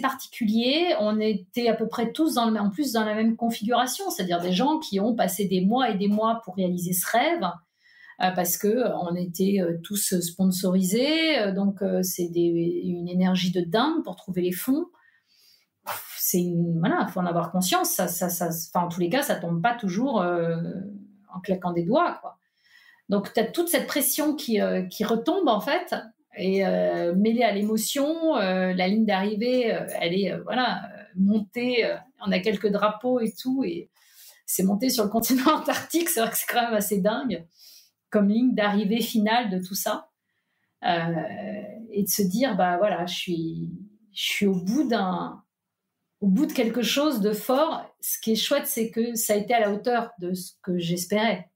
particulier. On était à peu près tous en plus dans la même configuration, c'est-à-dire des gens qui ont passé des mois et des mois pour réaliser ce rêve, parce qu'on était tous sponsorisés, donc c'est une énergie de dingue pour trouver les fonds. Il faut en avoir conscience. En tous les cas, ça ne tombe pas toujours en claquant des doigts, quoi. Donc, tu as toute cette pression qui retombe, en fait, et mêlée à l'émotion. La ligne d'arrivée, elle est montée. On a quelques drapeaux et tout, et c'est monté sur le continent antarctique. C'est vrai que c'est quand même assez dingue comme ligne d'arrivée finale de tout ça. Et de se dire, je suis au bout de quelque chose de fort. Ce qui est chouette, c'est que ça a été à la hauteur de ce que j'espérais.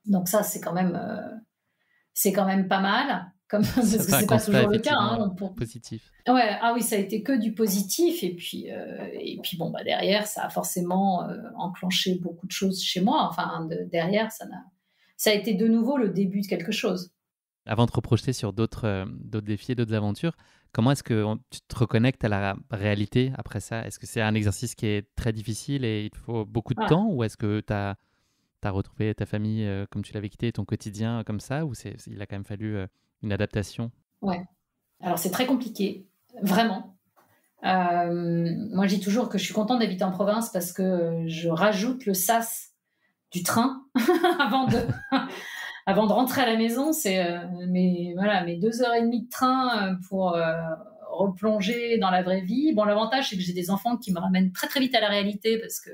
Donc ça, c'est quand même pas mal, parce que c'est pas toujours le cas. Positif. Ouais, oui, ça a été que du positif, et puis derrière, ça a forcément enclenché beaucoup de choses chez moi. Derrière, ça a été de nouveau le début de quelque chose. Avant de te reprojeter sur d'autres défis et d'autres aventures, comment est-ce que tu te reconnectes à la réalité après ça? Est-ce que c'est un exercice qui est très difficile et il faut beaucoup de temps, ou est-ce que tu as retrouvé ta famille comme tu l'avais quitté, ton quotidien comme ça, ou il a quand même fallu une adaptation? Ouais. Alors, c'est très compliqué, vraiment. Moi, je dis toujours que je suis contente d'habiter en province, parce que je rajoute le sas du train avant de rentrer à la maison. C'est mes 2h30 de train pour replonger dans la vraie vie. Bon, l'avantage, c'est que j'ai des enfants qui me ramènent très très vite à la réalité, parce que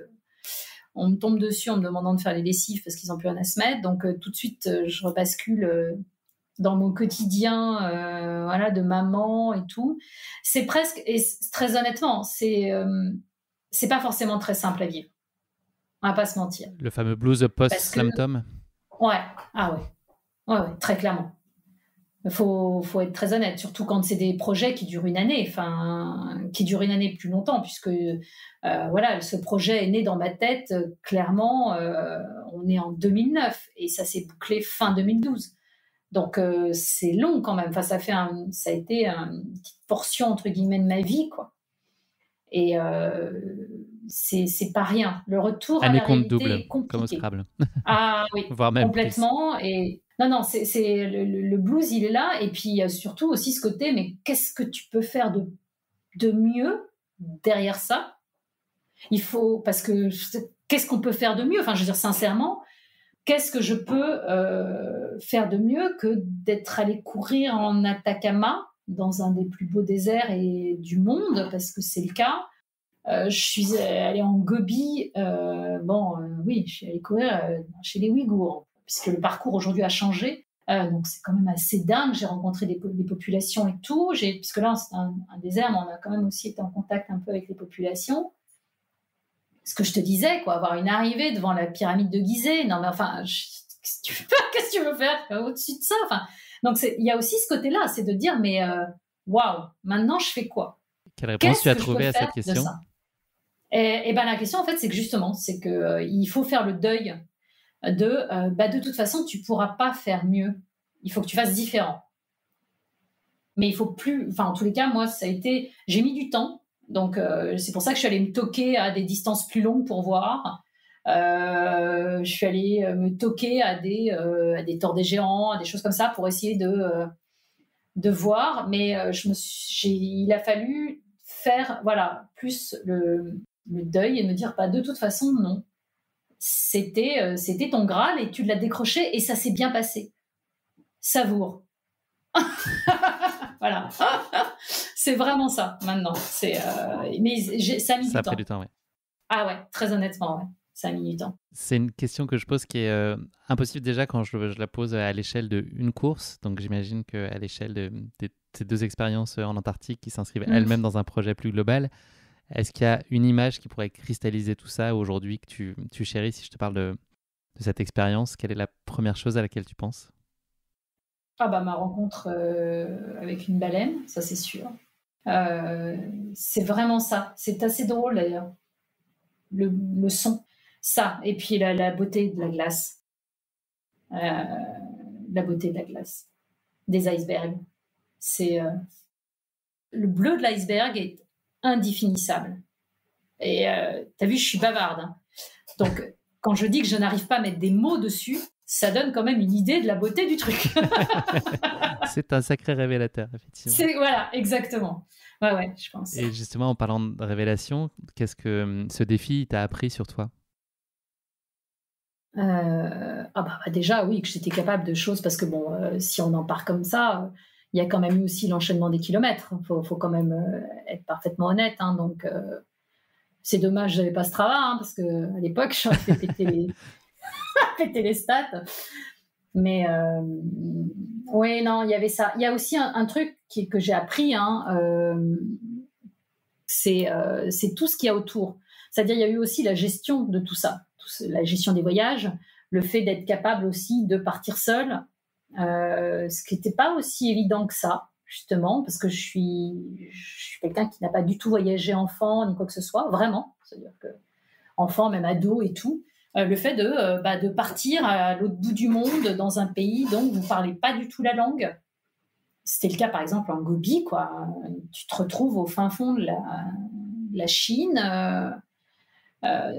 on me tombe dessus en me demandant de faire les lessives parce qu'ils n'ont plus rien à se mettre. Donc, tout de suite, je rebascule dans mon quotidien de maman et tout. C'est presque, et très honnêtement, c'est pas forcément très simple à vivre. On va pas se mentir. Le fameux blues post-Slam Tom. Ouais, très clairement. Faut être très honnête, surtout quand c'est des projets qui durent une année, plus longtemps, puisque ce projet est né dans ma tête, clairement, on est en 2009, et ça s'est bouclé fin 2012. Donc, c'est long quand même. Ça a été une petite portion, entre guillemets, de ma vie, quoi. Et c'est pas rien. Le retour à la réalité double, est compliqué. Comme au Scrabble. Ah oui, voire même complètement. Plus. Et non, c'est le blues, il est là. Et puis, il y a surtout aussi ce côté, mais qu'est-ce que tu peux faire de mieux derrière ça? Parce que qu'est-ce qu'on peut faire de mieux? Je veux dire, sincèrement, qu'est-ce que je peux faire de mieux que d'être allée courir en Atacama, dans un des plus beaux déserts du monde, parce que c'est le cas. Je suis allée en Gobi. Oui, je suis allée courir chez les Ouïghours, puisque le parcours aujourd'hui a changé. Donc, c'est quand même assez dingue. J'ai rencontré des populations et tout. Parce que là, c'est un désert, mais on a quand même aussi été en contact un peu avec les populations. Ce que je te disais, quoi, avoir une arrivée devant la pyramide de Gizeh. Non, mais enfin, qu'est-ce que tu veux faire au-dessus de ça? Enfin, donc, il y a aussi ce côté-là, c'est de dire, mais waouh, maintenant, je fais quoi? Quelle réponse tu as trouvé à cette question? Et ben, la question, en fait, c'est que justement, c'est que il faut faire le deuil de toute façon, tu pourras pas faire mieux. Il faut que tu fasses différent. Mais il faut plus... Enfin, en tous les cas, moi, ça a été... J'ai mis du temps. Donc, c'est pour ça que je suis allée me toquer à des distances plus longues pour voir. Je suis allée me toquer à des torts des géants, à des choses comme ça pour essayer de voir. Mais il a fallu faire, voilà, plus le deuil et me dire, de toute façon, non. C'était ton Graal et tu l'as décroché et ça s'est bien passé. Savoure. Voilà. C'est vraiment ça maintenant. Mais ça a mis du temps. Ça a pris du temps, oui. Ah ouais, très honnêtement, ouais. Ça a mis du temps. C'est une question que je pose qui est impossible déjà quand je la pose à l'échelle d'une course. Donc j'imagine qu'à l'échelle de ces 2 expériences en Antarctique qui s'inscrivent elles-mêmes dans un projet plus global, est-ce qu'il y a une image qui pourrait cristalliser tout ça aujourd'hui que tu chéris? Si je te parle de cette expérience, quelle est la première chose à laquelle tu penses? Ma rencontre avec une baleine, ça c'est sûr. C'est vraiment ça. C'est assez drôle d'ailleurs. Le son, ça. Et puis la beauté de la glace. La beauté de la glace. Des icebergs. Le bleu de l'iceberg est indéfinissable. Et t'as vu, je suis bavarde. Hein. Donc, quand je dis que je n'arrive pas à mettre des mots dessus, ça donne quand même une idée de la beauté du truc. C'est un sacré révélateur, effectivement. Voilà, exactement. Ouais, je pense. Et justement, en parlant de révélation, qu'est-ce que ce défi t'a appris sur toi? Déjà, oui, que j'étais capable de choses, parce que si on en part comme ça, il y a quand même eu aussi l'enchaînement des kilomètres. Faut quand même être parfaitement honnête. Hein, donc, c'est dommage, je n'avais pas ce travail, hein, parce qu'à l'époque, j'aurais fait péter les stats. Mais oui, non, il y avait ça. Il y a aussi un truc que j'ai appris, hein, c'est tout ce qu'il y a autour. C'est-à-dire, il y a eu aussi la gestion de tout ça, la gestion des voyages, le fait d'être capable aussi de partir seul, ce qui n'était pas aussi évident que ça, justement, parce que je suis quelqu'un qui n'a pas du tout voyagé enfant, ni quoi que ce soit, vraiment. C'est-à-dire que enfant, même ado et tout. Le fait de partir à l'autre bout du monde, dans un pays dont vous ne parlez pas du tout la langue. C'était le cas, par exemple, en Gobi, quoi. Tu te retrouves au fin fond de la Chine, pas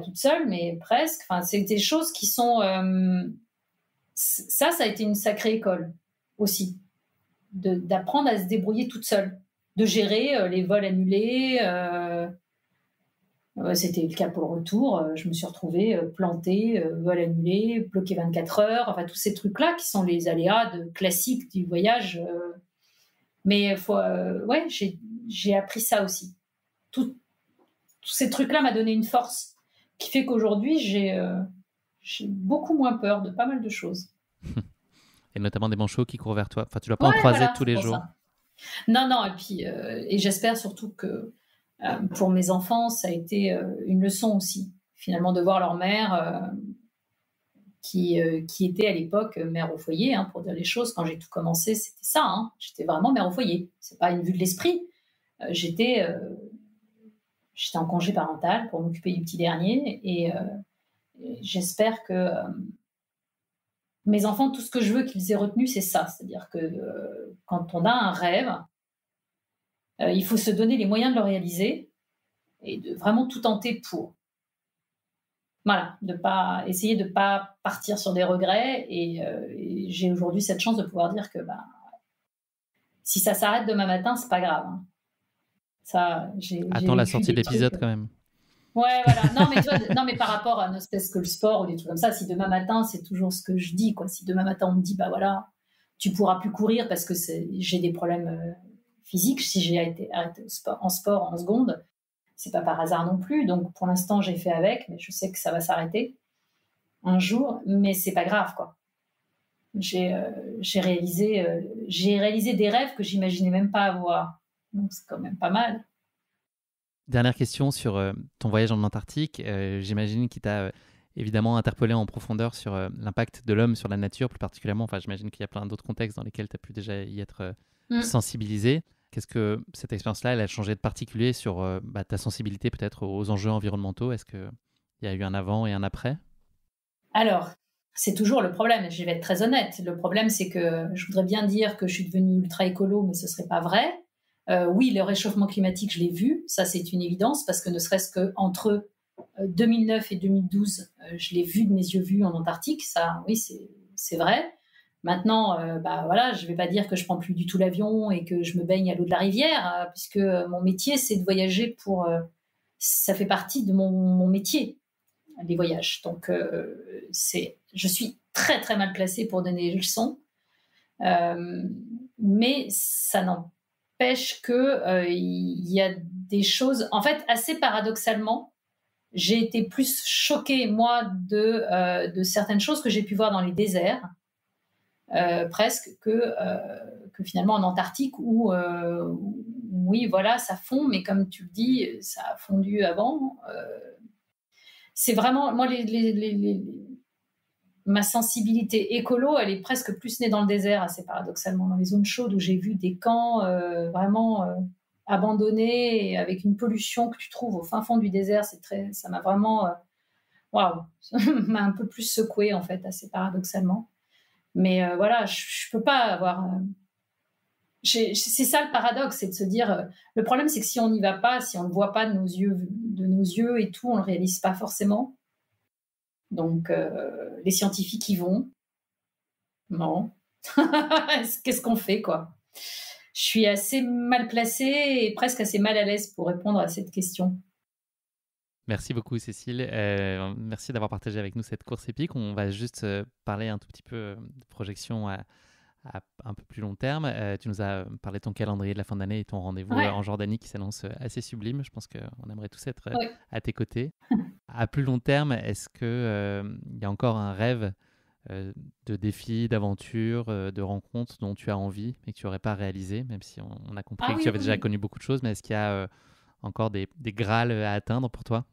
toute seule, mais presque. C'est des choses qui sont... ça a été une sacrée école aussi, d'apprendre à se débrouiller toute seule, de gérer les vols annulés... C'était le cas pour le retour. Je me suis retrouvée plantée, vol annulé, bloquée 24 heures. Enfin, tous ces trucs-là qui sont les aléas classiques du voyage. Mais j'ai appris ça aussi. Tous ces trucs-là m'ont donné une force qui fait qu'aujourd'hui, j'ai beaucoup moins peur de pas mal de choses. Et notamment des manchots qui courent vers toi. Enfin, tu ne dois pas en croiser tous les jours. Ça. Non, et puis et j'espère surtout que pour mes enfants, ça a été une leçon aussi, finalement, de voir leur mère qui était à l'époque mère au foyer, hein, pour dire les choses. Quand j'ai tout commencé, c'était ça. Hein. J'étais vraiment mère au foyer. C'est pas une vue de l'esprit. J'étais en congé parental pour m'occuper du petit dernier et j'espère que mes enfants, tout ce que je veux qu'ils aient retenu, c'est ça. C'est-à-dire que quand on a un rêve, il faut se donner les moyens de le réaliser et de vraiment tout tenter pour. Voilà, essayer de ne pas partir sur des regrets. Et j'ai aujourd'hui cette chance de pouvoir dire que si ça s'arrête demain matin, c'est pas grave. Hein. Attends la sortie de l'épisode quand même. Ouais, voilà. Non, mais par rapport à ne serait-ce que le sport ou des trucs comme ça, si demain matin, c'est toujours ce que je dis, quoi. Si demain matin, on me dit, voilà, tu pourras plus courir parce que j'ai des problèmes physiques, si j'ai été arrêtée en sport en seconde, c'est pas par hasard non plus. Donc, pour l'instant, j'ai fait avec, mais je sais que ça va s'arrêter un jour, mais c'est pas grave, quoi. j'ai réalisé des rêves que j'imaginais même pas avoir. Donc c'est quand même pas mal. Dernière question sur ton voyage en Antarctique. J'imagine qu'il t'a évidemment interpellé en profondeur sur l'impact de l'homme sur la nature, plus particulièrement. Enfin, j'imagine qu'il y a plein d'autres contextes dans lesquels tu as pu déjà y être sensibilisé. Qu'est-ce que cette expérience-là, elle a changé de particulier sur ta sensibilité peut-être aux enjeux environnementaux? Est-ce qu'il y a eu un avant et un après? Alors, c'est toujours le problème, je vais être très honnête. Le problème, c'est que je voudrais bien dire que je suis devenue ultra écolo, mais ce ne serait pas vrai. Oui, le réchauffement climatique, je l'ai vu, ça c'est une évidence, parce que ne serait-ce qu'entre 2009 et 2012, je l'ai vu de mes yeux vus en Antarctique, ça, oui, c'est vrai. Maintenant, voilà, je ne vais pas dire que je prends plus du tout l'avion et que je me baigne à l'eau de la rivière, puisque mon métier, c'est de voyager ça fait partie de mon métier, les voyages. Donc, je suis très, très mal placée pour donner des leçons. Mais ça n'empêche qu'il y a des choses... En fait, assez paradoxalement, j'ai été plus choquée, moi, de certaines choses que j'ai pu voir dans les déserts, presque, que finalement en Antarctique, où, oui, voilà, ça fond, mais comme tu le dis, ça a fondu avant. C'est vraiment... Moi, ma sensibilité écolo, elle est presque plus née dans le désert, assez paradoxalement, dans les zones chaudes où j'ai vu des camps vraiment abandonnés et avec une pollution que tu trouves au fin fond du désert. Ça m'a vraiment, waouh, ça m'a un peu plus secouée en fait, assez paradoxalement. Mais voilà, je peux pas avoir. C'est ça le paradoxe, c'est de se dire. Le problème, c'est que si on n'y va pas, si on ne le voit pas de nos yeux et tout, on le réalise pas forcément. Donc, les scientifiques y vont. Non. Qu'est-ce qu'on fait, quoi? Je suis assez mal placée et presque assez mal à l'aise pour répondre à cette question. Merci beaucoup, Cécile. Merci d'avoir partagé avec nous cette course épique. On va juste parler un tout petit peu de projection à un peu plus long terme. Tu nous as parlé de ton calendrier de la fin d'année et ton rendez-vous en Jordanie qui s'annonce assez sublime. Je pense qu'on aimerait tous être à tes côtés. À plus long terme, est-ce qu'il y a encore un rêve de défis, d'aventures, de rencontres dont tu as envie et que tu n'aurais pas réalisé, même si on a compris que tu avais déjà connu beaucoup de choses, mais est-ce qu'il y a encore des Graals à atteindre pour toi?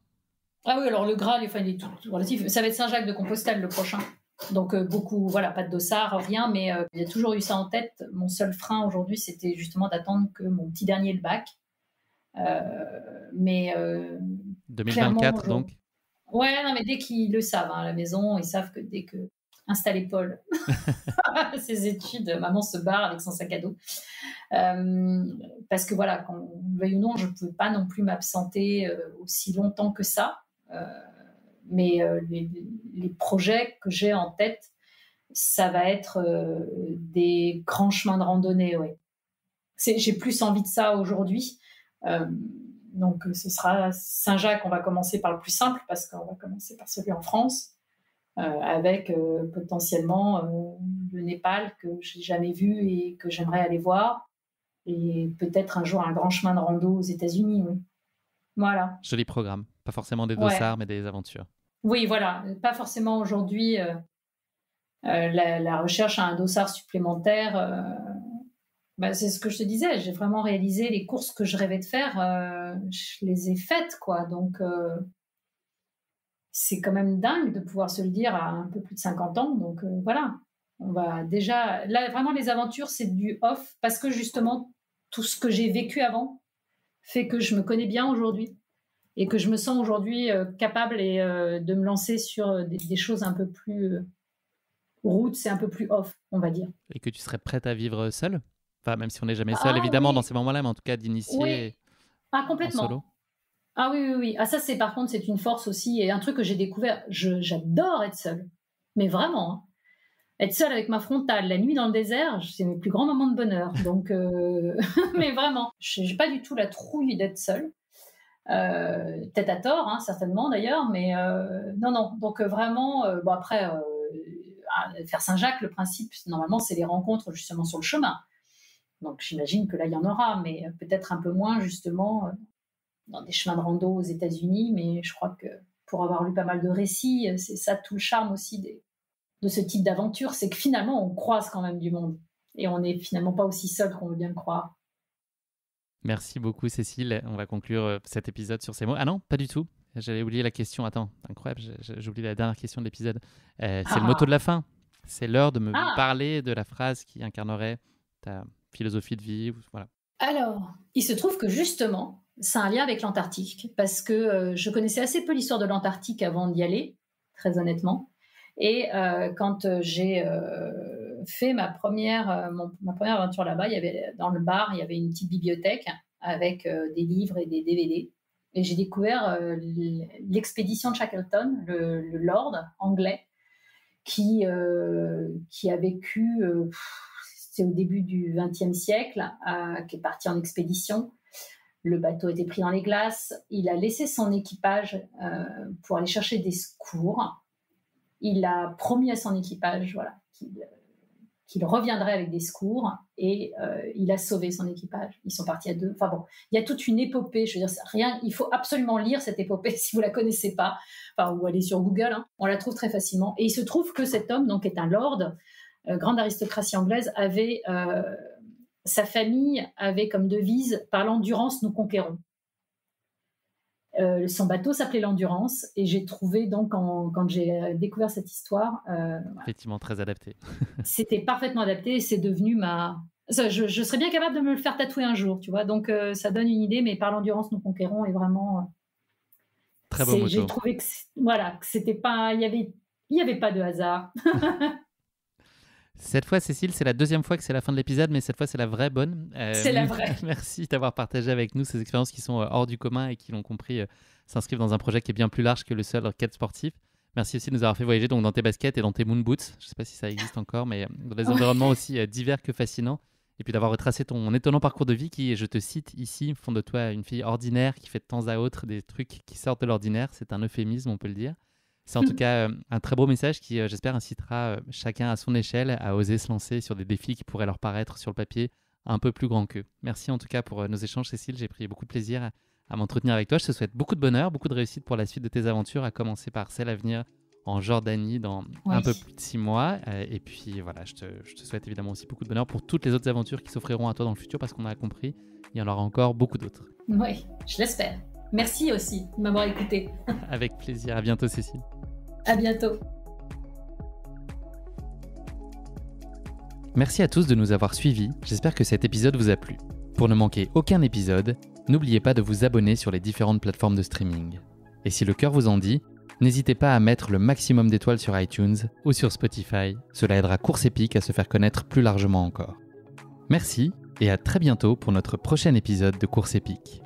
Ah oui, alors le Graal, il est tout relatif. Ça va être Saint-Jacques de Compostelle le prochain. Donc beaucoup, voilà, pas de dossard, rien, mais il y a toujours eu ça en tête. Mon seul frein aujourd'hui, c'était justement d'attendre que mon petit dernier ait le bac. Mais 2024 donc. Ouais, non, mais dès qu'ils le savent à la maison, ils savent que dès que installer Paul ses études, maman se barre avec son sac à dos. Parce que voilà, qu'on veuille ou non, je ne pouvais pas non plus m'absenter aussi longtemps que ça. Mais les projets que j'ai en tête, ça va être des grands chemins de randonnée. Ouais. J'ai plus envie de ça aujourd'hui. Donc, ce sera Saint-Jacques. On va commencer par le plus simple parce qu'on va commencer par celui en France, avec potentiellement le Népal que je n'ai jamais vu et que j'aimerais aller voir. Et peut-être un jour un grand chemin de rando aux États-Unis. Oui. Voilà. Joli programme. Pas forcément des dossards, mais des aventures. Oui, voilà. Pas forcément aujourd'hui la recherche à un dossard supplémentaire. C'est ce que je te disais. J'ai vraiment réalisé les courses que je rêvais de faire. Je les ai faites, quoi. Donc, c'est quand même dingue de pouvoir se le dire à un peu plus de 50 ans. Donc, voilà. On va déjà... Là, vraiment, les aventures, c'est du off parce que, justement, tout ce que j'ai vécu avant fait que je me connais bien aujourd'hui et que je me sens aujourd'hui capable de me lancer sur des choses un peu plus roots et un peu plus off, on va dire. Et que tu serais prête à vivre seule? Enfin, même si on n'est jamais seul, évidemment, oui. dans ces moments-là, mais en tout cas d'initier complètement. en solo. Ah oui. Ah, ça, par contre, c'est une force aussi et un truc que j'ai découvert. J'adore être seule, mais vraiment. Hein. Être seule avec ma frontale, la nuit dans le désert, c'est mes plus grands moments de bonheur. Donc, mais vraiment, j'ai pas du tout la trouille d'être seule. Peut-être à tort, hein, certainement d'ailleurs, mais non. Donc vraiment, après, faire Saint-Jacques, le principe, normalement, c'est les rencontres justement sur le chemin. Donc j'imagine que là, il y en aura, mais peut-être un peu moins justement dans des chemins de rando aux États-Unis. Mais je crois que pour avoir lu pas mal de récits, c'est ça tout le charme aussi de ce type d'aventure, c'est que finalement, on croise quand même du monde. Et on n'est finalement pas aussi seul qu'on veut bien le croire. Merci beaucoup, Cécile. On va conclure cet épisode sur ces mots. Ah non, pas du tout. J'avais oublié la question. Attends, incroyable, j'ai oublié la dernière question de l'épisode. C'est le motto de la fin. C'est l'heure de me parler de la phrase qui incarnerait ta philosophie de vie. Voilà. Alors, il se trouve que justement, c'est un lien avec l'Antarctique, parce que je connaissais assez peu l'histoire de l'Antarctique avant d'y aller, très honnêtement. Et quand j'ai fait ma première aventure là-bas, dans le bar, il y avait une petite bibliothèque avec des livres et des DVD. Et j'ai découvert l'expédition de Shackleton, le Lord anglais, qui a vécu, c'est au début du XXe siècle, qui est parti en expédition. Le bateau était pris dans les glaces. Il a laissé son équipage pour aller chercher des secours. Il a promis à son équipage qu'il reviendrait avec des secours et il a sauvé son équipage. Ils sont partis à 2. Enfin bon, il y a toute une épopée. Je veux dire, il faut absolument lire cette épopée si vous la connaissez pas, ou aller sur Google. Hein, on la trouve très facilement. Et il se trouve que cet homme, donc, est un lord, grande aristocratie anglaise, sa famille avait comme devise « Par l'endurance, nous conquérons ». Son bateau s'appelait l'Endurance et j'ai trouvé donc quand j'ai découvert cette histoire effectivement très adapté. C'était parfaitement adapté et c'est devenu je serais bien capable de me le faire tatouer un jour, tu vois, donc ça donne une idée, mais par l'Endurance nous conquérons est vraiment très beau motto. J'ai trouvé que c'était pas, il y avait pas de hasard. Cette fois, Cécile, c'est la deuxième fois que c'est la fin de l'épisode, mais cette fois, c'est la vraie bonne. C'est la vraie. Merci d'avoir partagé avec nous ces expériences qui sont hors du commun et qui, l'ont compris, s'inscrivent dans un projet qui est bien plus large que le seul quête sportif. Merci aussi de nous avoir fait voyager donc, dans tes baskets et dans tes moon boots. Je ne sais pas si ça existe encore, mais dans des environnements aussi divers que fascinants. Et puis d'avoir retracé ton étonnant parcours de vie qui, je te cite ici, font de toi une fille ordinaire qui fait de temps à autre des trucs qui sortent de l'ordinaire. C'est un euphémisme, on peut le dire. C'est en tout cas un très beau message qui, j'espère, incitera chacun à son échelle à oser se lancer sur des défis qui pourraient leur paraître sur le papier un peu plus grands qu'eux. Merci en tout cas pour nos échanges, Cécile. J'ai pris beaucoup de plaisir à m'entretenir avec toi. Je te souhaite beaucoup de bonheur, beaucoup de réussite pour la suite de tes aventures, à commencer par celle à venir en Jordanie dans un peu plus de 6 mois. Et puis voilà, je te souhaite évidemment aussi beaucoup de bonheur pour toutes les autres aventures qui s'offriront à toi dans le futur parce qu'on a compris, il y en aura encore beaucoup d'autres. Oui, je l'espère. Merci aussi de m'avoir écouté. Avec plaisir. À bientôt, Cécile. À bientôt. Merci à tous de nous avoir suivis. J'espère que cet épisode vous a plu. Pour ne manquer aucun épisode, n'oubliez pas de vous abonner sur les différentes plateformes de streaming. Et si le cœur vous en dit, n'hésitez pas à mettre le maximum d'étoiles sur iTunes ou sur Spotify. Cela aidera Course Épique à se faire connaître plus largement encore. Merci et à très bientôt pour notre prochain épisode de Course Épique.